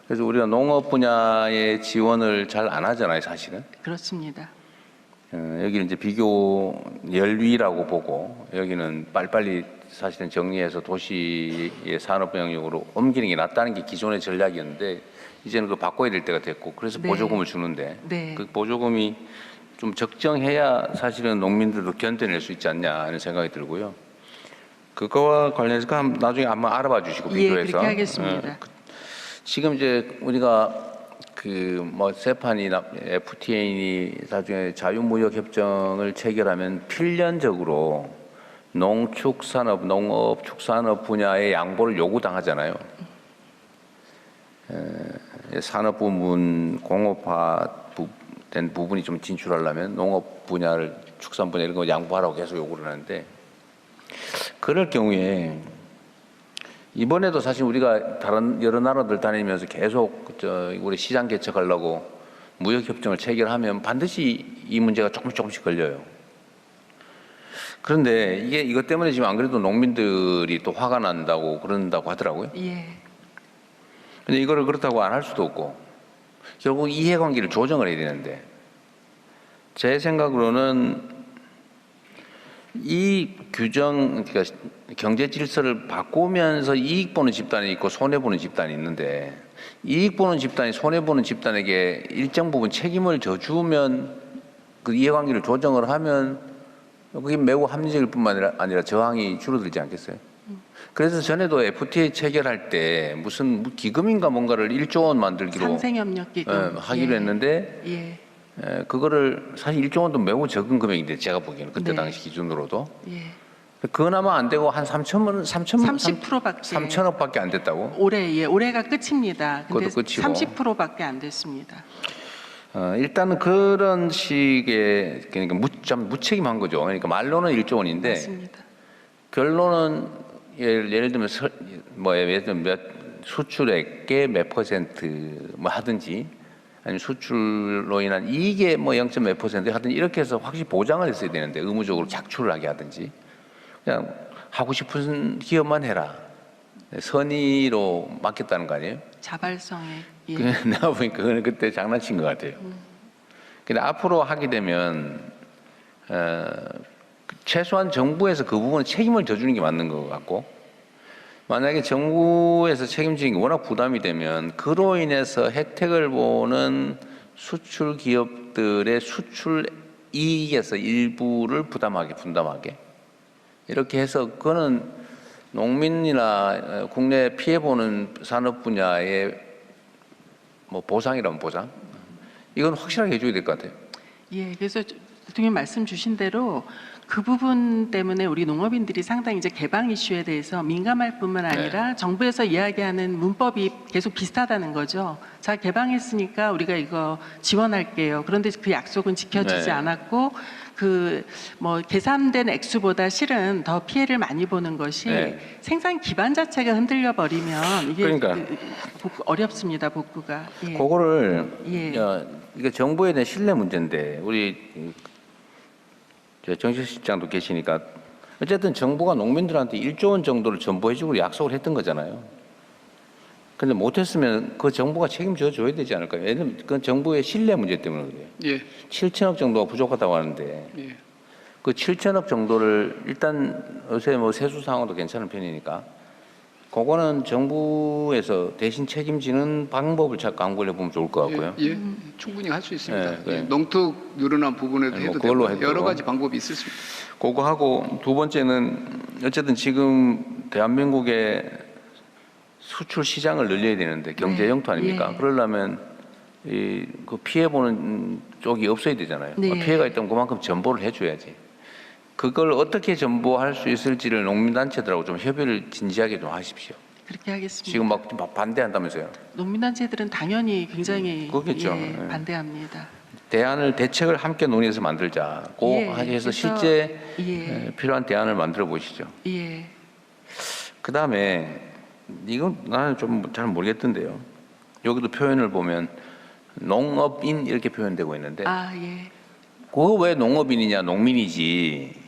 그래서 우리가 농업 분야의 지원을 잘 안 하잖아요, 사실은. 그렇습니다. 여기는 이제 비교 열위라고 보고 여기는 빨리빨리 사실은 정리해서 도시의 산업 영역으로 옮기는 게 낫다는 게 기존의 전략이었는데 이제는 그거 바꿔야 될 때가 됐고 그래서 네. 보조금을 주는데 네. 그 보조금이 좀 적정해야 사실은 농민들도 견뎌낼 수 있지 않냐 하는 생각이 들고요. 그거와 관련해서 나중에 한번 알아봐 주시고 예, 비교해서. 그렇게 하겠습니다. 지금 이제 우리가 그 뭐 세판이나 FTA니 나중에 자유무역 협정을 체결하면 필연적으로 농축산업, 농업축산업 분야의 양보를 요구당하잖아요. 산업 부문 공업화된 부분이 좀 진출하려면 농업 분야를 축산 분야 이런 거 양보하라고 계속 요구를 하는데 그럴 경우에 이번에도 사실 우리가 다른 여러 나라들 다니면서 계속 우리 시장 개척하려고 무역 협정을 체결하면 반드시 이 문제가 조금씩 걸려요. 그런데 이것 때문에 지금 안 그래도 농민들이 또 화가 난다고 그런다고 하더라고요. 예. 근데 이거를 그렇다고 안 할 수도 없고 결국 이해관계를 조정을 해야 되는데 제 생각으로는 이 규정, 그러니까 경제 질서를 바꾸면서 이익 보는 집단이 있고 손해 보는 집단이 있는데 이익 보는 집단이 손해 보는 집단에게 일정 부분 책임을 져주면 그 이해관계를 조정을 하면 그게 매우 합리적일 뿐만 아니라 저항이 줄어들지 않겠어요? 그래서 전에도 FTA 체결할 때 무슨 기금인가 뭔가를 1조 원 만들기로 상생협력기금 하기로 예. 했는데 예. 그거를 사실 1조 원도 매우 적은 금액인데 제가 보기에는 그때 네. 당시 기준으로도 예. 그나마 안 되고 한 30%밖에 3천억밖에 안 됐다고? 올해가 끝입니다. 근데 그것도 끝이고. 30%밖에 안 됐습니다. 일단은 그런 식의 그러니까 참 무책임한 거죠. 그러니까 말로는 1조 원인데 맞습니다. 결론은 예를 들면 예를 들면 수출액의 몇 퍼센트 뭐 하든지 아니면 수출로 인한 이익의 뭐 0. 몇 퍼센트 하든지 이렇게 해서 확실히 보장을 했어야 되는데 의무적으로 작출을 하게 하든지 그냥 하고 싶은 기업만 해라. 선의로 맡겼다는 거 아니에요? 자발성에 예. 내가 보니까 그거는 그때 장난친 것 같아요. 근데 앞으로 하게 되면 최소한 정부에서 그 부분은 책임을 져주는 게 맞는 것 같고 만약에 정부에서 책임지는 게 워낙 부담이 되면 그로 인해서 혜택을 보는 수출 기업들의 수출 이익에서 일부를 분담하게 이렇게 해서 그거는 농민이나 국내 피해보는 산업 분야의 뭐 보상이라면 보상 이건 확실하게 해줘야 될 것 같아요. 예, 그래서 대통령 말씀 주신 대로 그 부분 때문에 우리 농업인들이 상당히 이제 개방 이슈에 대해서 민감할 뿐만 아니라 정부에서 이야기하는 문법이 계속 비슷하다는 거죠. 자, 개방했으니까 우리가 이거 지원할게요. 그런데 그 약속은 지켜지지 않았고 그 뭐 계산된 액수보다 실은 더 피해를 많이 보는 것이 생산 기반 자체가 흔들려 버리면 이게 그러니까. 어렵습니다, 복구가. 예. 그거를 예. 이게 정부에 대한 신뢰 문제인데 우리 정실실장도 계시니까 어쨌든 정부가 농민들한테 1조 원 정도를 전부해주고 약속을 했던 거잖아요. 근데 못했으면 그 정부가 책임져 줘야 되지 않을까요? 왜냐면 그건 정부의 신뢰 문제 때문에 그래요. 예. 7천억 정도가 부족하다고 하는데 예. 그 7천억 정도를 일단 요새 뭐 세수 상황도 괜찮은 편이니까 그거는 정부에서 대신 책임지는 방법을 강구를 해보면 좋을 것 같고요. 예, 충분히 할 수 있습니다. 예, 예, 농특 늘어난 부분에도 해도 그걸로 되고 여러 가지 방법이 있을 수 있습니다. 그거 하고 두 번째는 어쨌든 지금 대한민국의 수출 시장을 늘려야 되는데 경제 영토 아닙니까? 예. 그러려면 그 피해 보는 쪽이 없어야 되잖아요. 네. 피해가 있다면 그만큼 전보를 해줘야지. 그걸 어떻게 전보할 수 있을지를 농민단체들하고 좀 협의를 진지하게 좀 하십시오. 그렇게 하겠습니다. 지금 막 반대한다면서요. 농민단체들은 당연히 굉장히 그렇겠죠. 예, 예. 반대합니다. 대책을 함께 논의해서 만들자. 예, 해서 그래서- 실제 예. 필요한 대안을 만들어 보시죠. 예. 그 다음에 이건 나는 좀 잘 모르겠던데요. 여기도 표현을 보면 농업인 이렇게 표현되고 있는데 아, 예. 그거 왜 농업인이냐 농민이지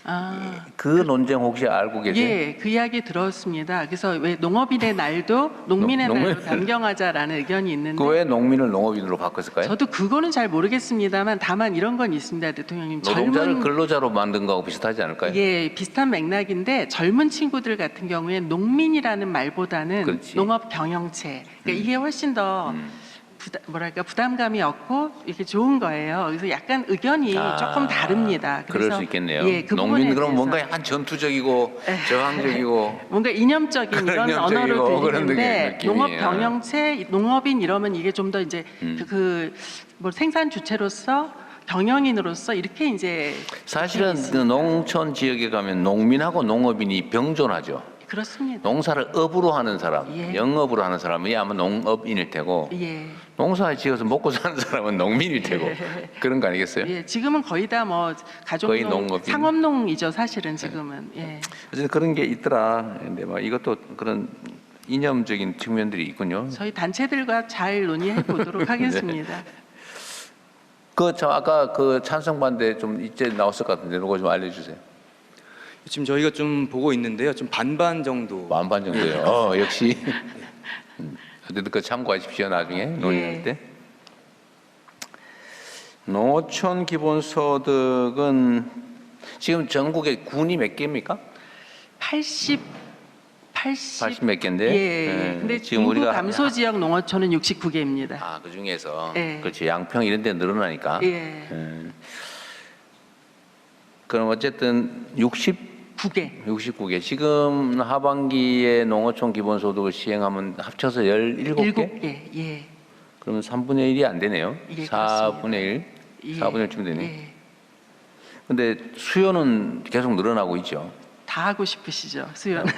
아. 그 논쟁 혹시 알고 계세요? 예, 그 이야기 들었습니다. 그래서 왜 농업인의 날도 농민의 날로 변경하자라는 의견이 있는데 그 왜 농민을 농업인으로 바꿨을까요? 저도 그거는 잘 모르겠습니다만 다만 이런 건 있습니다, 대통령님. 노동자를 근로자로 만든 거하고 비슷하지 않을까요? 예, 비슷한 맥락인데 젊은 친구들 같은 경우에 농민이라는 말보다는 그렇지. 농업 경영체. 그러니까 이게 훨씬 더 부담감이 없고 이렇게 좋은 거예요. 그래서 약간 의견이 조금 다릅니다. 그럴 그래서 수 있겠네요. 예, 그 농민 부분에 그럼 뭔가 대해서 약간 전투적이고 저항적이고 뭔가 이념적인 이런 이념적이고 언어로 그런 들리는데 느낌이에요. 농업 경영체, 농업인 이러면 이게 좀 더 이제 뭐 생산 주체로서 경영인으로서 이렇게 이제 사실은 그 농촌 지역에 가면 농민하고 농업인이 병존하죠. 그렇습니다. 농사를 업으로 하는 사람, 예. 영업으로 하는 사람이 아마 농업인일 테고 예. 농사 지어서 먹고 사는 사람은 농민일 테고 그런 거 아니겠어요? 예, 지금은 거의 다 뭐 거의 가족농, 농업인. 상업농이죠, 사실은 지금은. 예. 어쨌든 그런 게 있더라. 근데 막 이것도 그런 이념적인 측면들이 있군요. 저희 단체들과 잘 논의해 보도록 하겠습니다. 저 아까 그 찬성 반대 좀 이제 나왔을 것 같은데 그거 좀 알려주세요. 지금 저희가 좀 보고 있는데요. 좀 반반 정도. 반반 정도요. 역시. 어쨌든 그 참고하십시오. 나중에 논의할 예. 때. 농어촌 기본소득은 지금 전국에 군이 몇 개입니까? 80 몇 개인데. 예. 근데 지금 인구 우리가 감소 지역 농어촌은 69개입니다. 그 중에서 예. 그렇지 양평 이런 데 늘어나니까. 예. 그럼 어쨌든 69개. 지금 하반기에 농어촌 기본소득을 시행하면 합쳐서 17개? 7개. 예. 그러면 3분의 1이 안 되네요. 예, 4분의 1? 예. 4분의 1쯤 되네. 예. 근데 수요는 계속 늘어나고 있죠. 다 하고 싶으시죠, 수요는.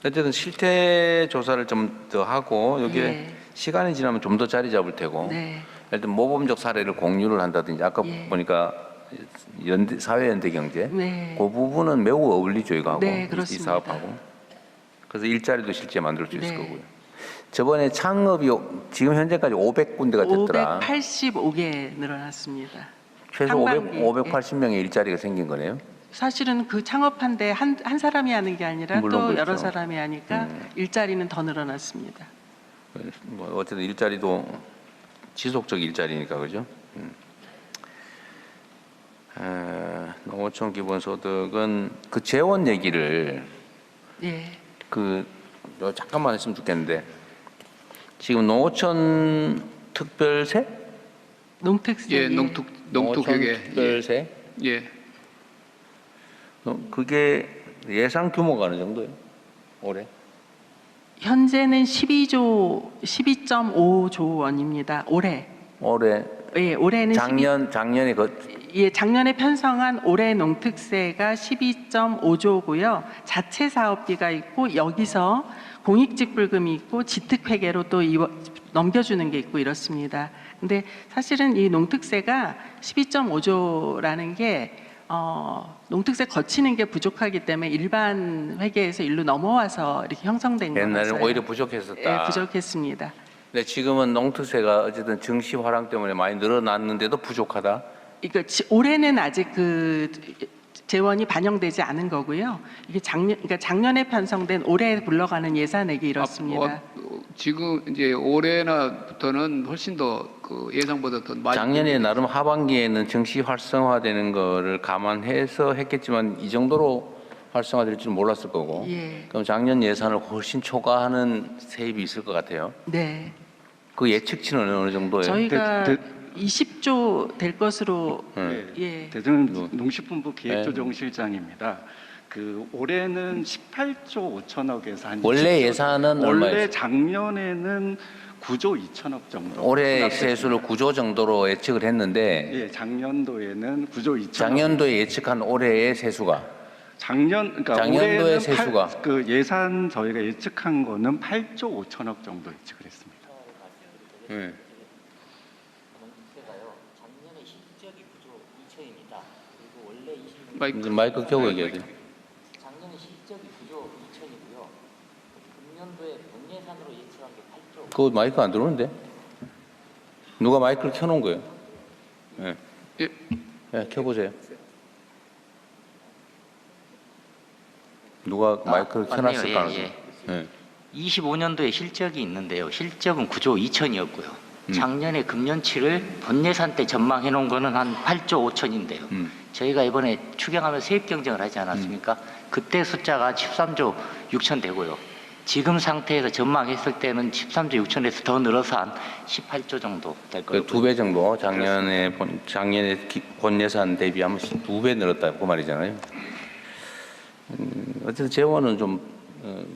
어쨌든 실태 조사를 좀 더 하고 여기에 예. 시간이 지나면 좀 더 자리 잡을 테고 네. 예를 들면 모범적 사례를 공유를 한다든지 아까 예. 보니까 사회연대 경제 네. 그 부분은 매우 어울리죠 이거하고 네, 이 그렇습니다. 사업하고 그래서 일자리도 실제 만들 수 있을 네. 거고요. 저번에 창업이 지금 현재까지 500군데가 됐더라. 585개 늘어났습니다. 최소 상반기. 580명의 일자리가 생긴 거네요. 사실은 그 창업한데 한 사람이 하는 게 아니라 물론 또 그렇죠. 여러 사람이 하니까 일자리는 더 늘어났습니다. 뭐 어쨌든 일자리도 지속적 일자리니까 그죠? 농어촌 기본소득은 그 재원 얘기를 예. 잠깐만 했으면 좋겠는데 지금 농어촌 특별세? 농특세. 예, 농특회계. 특별세? 예. 그게 예상 규모가 어느 정도예요? 올해? 현재는 12.5조 원입니다. 올해. 예, 올해는 작년에 예, 작년에 편성한 올해 농특세가 12.5조고요. 자체 사업비가 있고 여기서 공익직불금이 있고 지특회계로 또 넘겨주는 게 있고 이렇습니다. 근데 사실은 이 농특세가 12.5조라는 게 농특세 거치는 게 부족하기 때문에 일반 회계에서 일로 넘어와서 이렇게 형성된 거라서요. 옛날에는 오히려 부족했었다. 예, 부족했습니다. 근데 지금은 농특세가 어쨌든 증시 화랑 때문에 많이 늘어났는데도 부족하다. 그러니까 올해는 아직 그 재원이 반영되지 않은 거고요. 이게 그러니까 작년에 편성된 올해 굴러가는 예산액이 이렇습니다. 지금 이제 올해나부터는 훨씬 더 그 예상보다 더 많이. 작년에 나름 하반기에는 증시 활성화되는 거를 감안해서 했겠지만 이 정도로 활성화될 줄 몰랐을 거고. 예. 그럼 작년 예산을 훨씬 초과하는 세입이 있을 것 같아요. 네. 그 예측치는 어느 정도예요? 저희가 20조 될 것으로 예. 대전 농식품부 기획조정실장입니다. 그 올해는 18조 5천억에서 한 원래 20조, 예산은 원래 얼마였어요? 작년에는 9조 2천억 정도. 올해 세수를 9조 정도로 예측을 했는데 예, 작년도에는 9조 2천억. 작년도에 예측한 올해의 세수가 그러니까 작년도의 올해는 세수가 그 예산 저희가 예측한 거는 8조 5천억 정도 예측을 했습니다. 마이크 켜고 얘기해야 돼. 작년에 실적이 9조 2천이고요. 금년도에 본 예산으로 예측한 게 8조. 그거 마이크 안 들어오는데? 누가 마이크를 켜놓은 거예요? 예. 예, 켜보세요. 누가 마이크를 켜놨을 맞네요. 가능성이. 예. 25년도에 실적이 있는데요. 실적은 9조 2천이었고요. 작년에 금년치를 본 예산 때 전망해 놓은 거는 한 8조 5천인데요. 저희가 이번에 추경하면 세입 경쟁을 하지 않았습니까? 그때 숫자가 13조 6천 되고요. 지금 상태에서 전망했을 때는 13조 6천에서 더 늘어서 한 18조 정도 될 거예요. 2배 정도 작년에 본 예산 대비하면 2배 늘었다 그 말이잖아요. 어쨌든 재원은 좀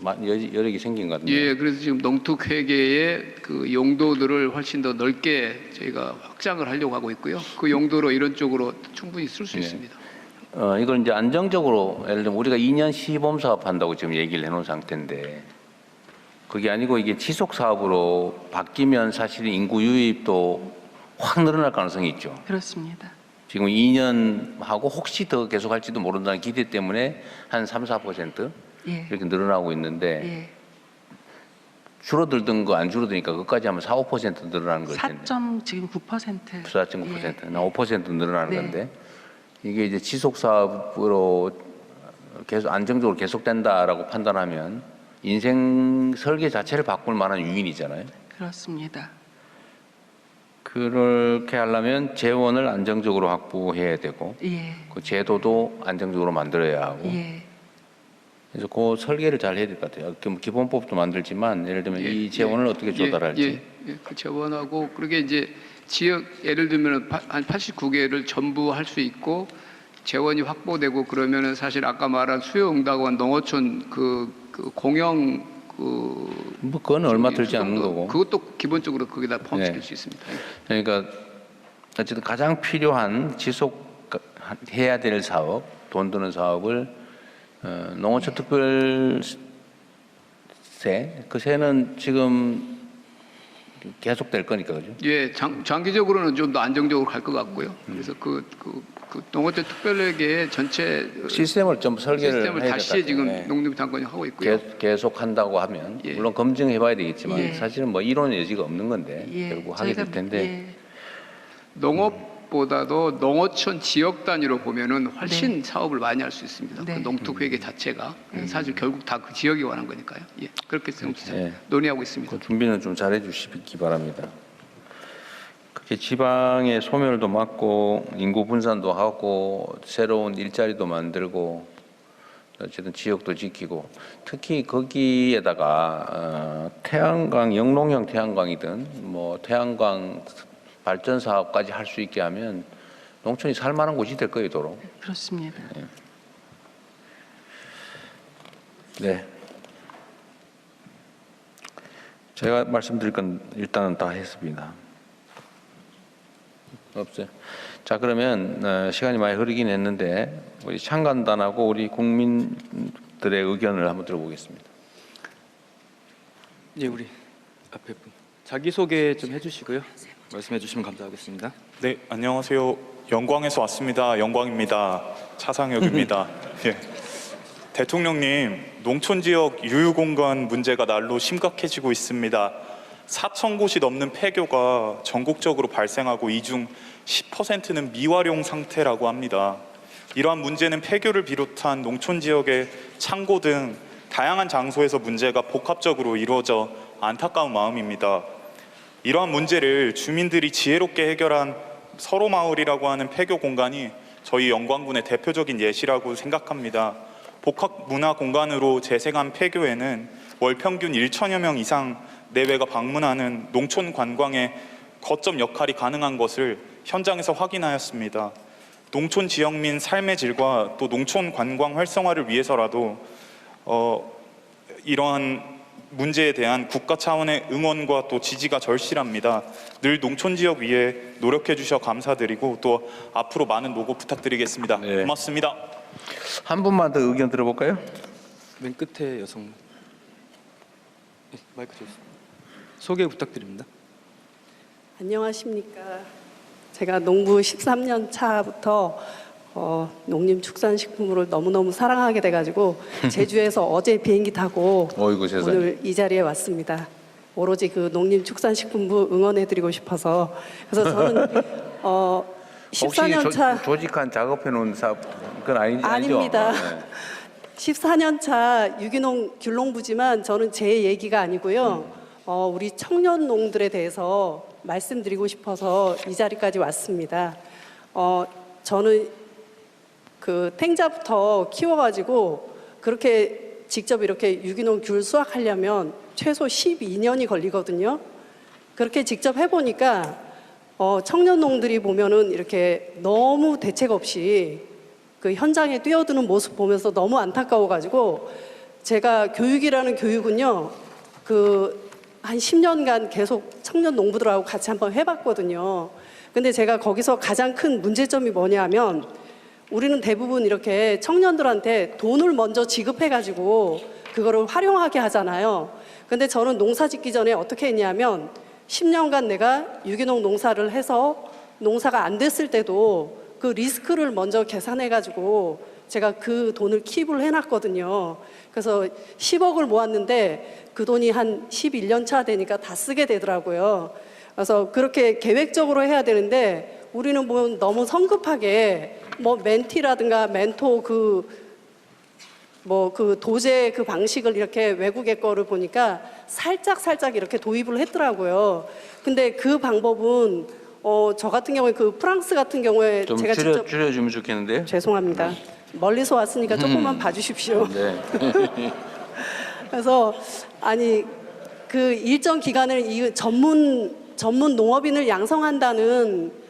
여력이 생긴 것 같네요. 예, 그래서 지금 농특회계의 그 용도들을 훨씬 더 넓게 저희가 확장을 하려고 하고 있고요. 그 용도로 이런 쪽으로 충분히 쓸 수 있습니다. 이걸 이제 안정적으로 예를 들면 우리가 2년 시범 사업 한다고 지금 얘기를 해놓은 상태인데 그게 아니고 이게 지속 사업으로 바뀌면 사실 인구 유입도 확 늘어날 가능성이 있죠. 그렇습니다. 지금 2년 하고 혹시 더 계속할지도 모른다는 기대 때문에 한 3-4% 예. 이렇게 늘어나고 있는데 예. 줄어들던 거 안 줄어드니까 그까지 하면 4-5% 늘어나는 걸 텐데. 4.9%. 4.9%, 나 5% 늘어나는 네. 건데 이게 이제 지속 사업으로 계속 안정적으로 계속된다라고 판단하면 인생 설계 자체를 바꿀 만한 유인이잖아요. 그렇습니다. 그렇게 하려면 재원을 안정적으로 확보해야 되고 예. 그 제도도 안정적으로 만들어야 하고 예. 그래서 그 설계를 잘 해야 될 것 같아요. 기본법도 만들지만 예를 들면 이 재원을 어떻게 조달할지. 그 재원하고 그러게 이제 지역 예를 들면 한 89개를 전부 할 수 있고 재원이 확보되고 그러면은 사실 아까 말한 수요응답원 농어촌 그 공영 뭐 그건 얼마 들지 않는 거고. 그것도 기본적으로 거기다 포함시킬 수 있습니다. 그러니까 어쨌든 가장 필요한 지속해야 될 사업, 돈 드는 사업을 농어촌 특별세, 그 세는 지금 계속될 거니까 그죠? 예, 장기적으로는 좀 더 안정적으로 갈 것 같고요. 그래서 그 농어촌 특별회계의 전체 시스템을 좀 설계를 해야 될 다시 것 같아요. 지금 농림장관이 하고 있고요. 계속 한다고 하면 물론 검증해봐야 되겠지만 예. 사실은 뭐 이론의 여지가 없는 건데 결국 하게 될 텐데 농업보다도 농어촌 지역 단위로 보면은 훨씬 사업을 많이 할 수 있습니다. 그 농특회계 자체가 사실 결국 다 그 지역이 원한 거니까요. 예, 그렇게 논의하고 있습니다. 그 준비는 좀 잘해 주시기 바랍니다. 그게 지방의 소멸도 막고 인구 분산도 하고 새로운 일자리도 만들고 어쨌든 지역도 지키고 특히 거기에다가 태양광 영농형 태양광이든 뭐 태양광 발전 사업까지 할 수 있게 하면 농촌이 살만한 곳이 될 거예요, 도로. 그렇습니다. 네. 제가 말씀드릴 건 일단은 다 했습니다. 없어요. 자, 그러면 시간이 많이 흐르긴 했는데 우리 창간단하고 우리 국민들의 의견을 한번 들어보겠습니다. 예, 우리 앞에 분 자기 소개 좀 해주시고요. 말씀해 주시면 감사하겠습니다. 네, 안녕하세요. 영광에서 왔습니다. 영광입니다. 차상혁입니다. 예. 대통령님, 농촌 지역 유휴 공간 문제가 날로 심각해지고 있습니다. 4,000곳이 넘는 폐교가 전국적으로 발생하고 이 중 10%는 미활용 상태라고 합니다. 이러한 문제는 폐교를 비롯한 농촌 지역의 창고 등 다양한 장소에서 문제가 복합적으로 이루어져 안타까운 마음입니다. 이러한 문제를 주민들이 지혜롭게 해결한 서로마을이라고 하는 폐교 공간이 저희 영광군의 대표적인 예시라고 생각합니다. 복합 문화 공간으로 재생한 폐교에는 월 평균 1,000여 명 이상 내외가 방문하는 농촌 관광의 거점 역할이 가능한 것을 현장에서 확인하였습니다. 농촌 지역민 삶의 질과 또 농촌 관광 활성화를 위해서라도 이러한 문제에 대한 국가 차원의 응원과 또 지지가 절실합니다. 늘 농촌 지역 위에 노력해 주셔 감사드리고 또 앞으로 많은 노고 부탁드리겠습니다. 고맙습니다. 한 분만 더 의견 들어볼까요? 맨 끝에 여성 마이크 주세요. 소개 부탁드립니다. 안녕하십니까. 제가 농부 13년 차부터 농림축산식품을 너무너무 사랑하게 돼가지고 제주에서 어제 비행기 타고 어이구, 세상에. 오늘 이 자리에 왔습니다. 오로지 그 농림축산식품부 응원해드리고 싶어서. 그래서 저는 14년 차 조직한 작업해 놓은 사업 그건 아니죠? 아닙니다. 14년 차 유기농 귤농부지만 저는 제 얘기가 아니고요. 우리 청년 농들에 대해서 말씀드리고 싶어서 이 자리까지 왔습니다. 저는 그 탱자부터 키워가지고 그렇게 직접 이렇게 유기농 귤 수확하려면 최소 12년이 걸리거든요. 그렇게 직접 해보니까 청년 농들이 보면은 이렇게 너무 대책 없이 그 현장에 뛰어드는 모습 보면서 너무 안타까워가지고 제가 교육이라는 교육은요, 한 10년간 계속 청년 농부들하고 같이 한번 해봤거든요. 근데 제가 거기서 가장 큰 문제점이 뭐냐 하면 우리는 대부분 이렇게 청년들한테 돈을 먼저 지급해가지고 그거를 활용하게 하잖아요. 근데 저는 농사 짓기 전에 어떻게 했냐면 10년간 내가 유기농 농사를 해서 농사가 안 됐을 때도 그 리스크를 먼저 계산해가지고 제가 그 돈을 킵을 해놨거든요. 그래서 10억을 모았는데 그 돈이 한 11년 차 되니까 다 쓰게 되더라고요. 그래서 그렇게 계획적으로 해야 되는데 우리는 뭐 너무 성급하게 뭐 멘티라든가 멘토 뭐 그 도제 그 방식을 이렇게 외국의 거를 보니까 살짝 이렇게 도입을 했더라고요. 근데 그 방법은 저 같은 경우에 그 프랑스 같은 경우에 좀 제가 직접 줄여주면 좋겠는데요. 죄송합니다. 멀리서 왔으니까 조금만 봐주십시오. 네. 그래서 아니 그 일정 기간을 이 전문 농업인을 양성한다는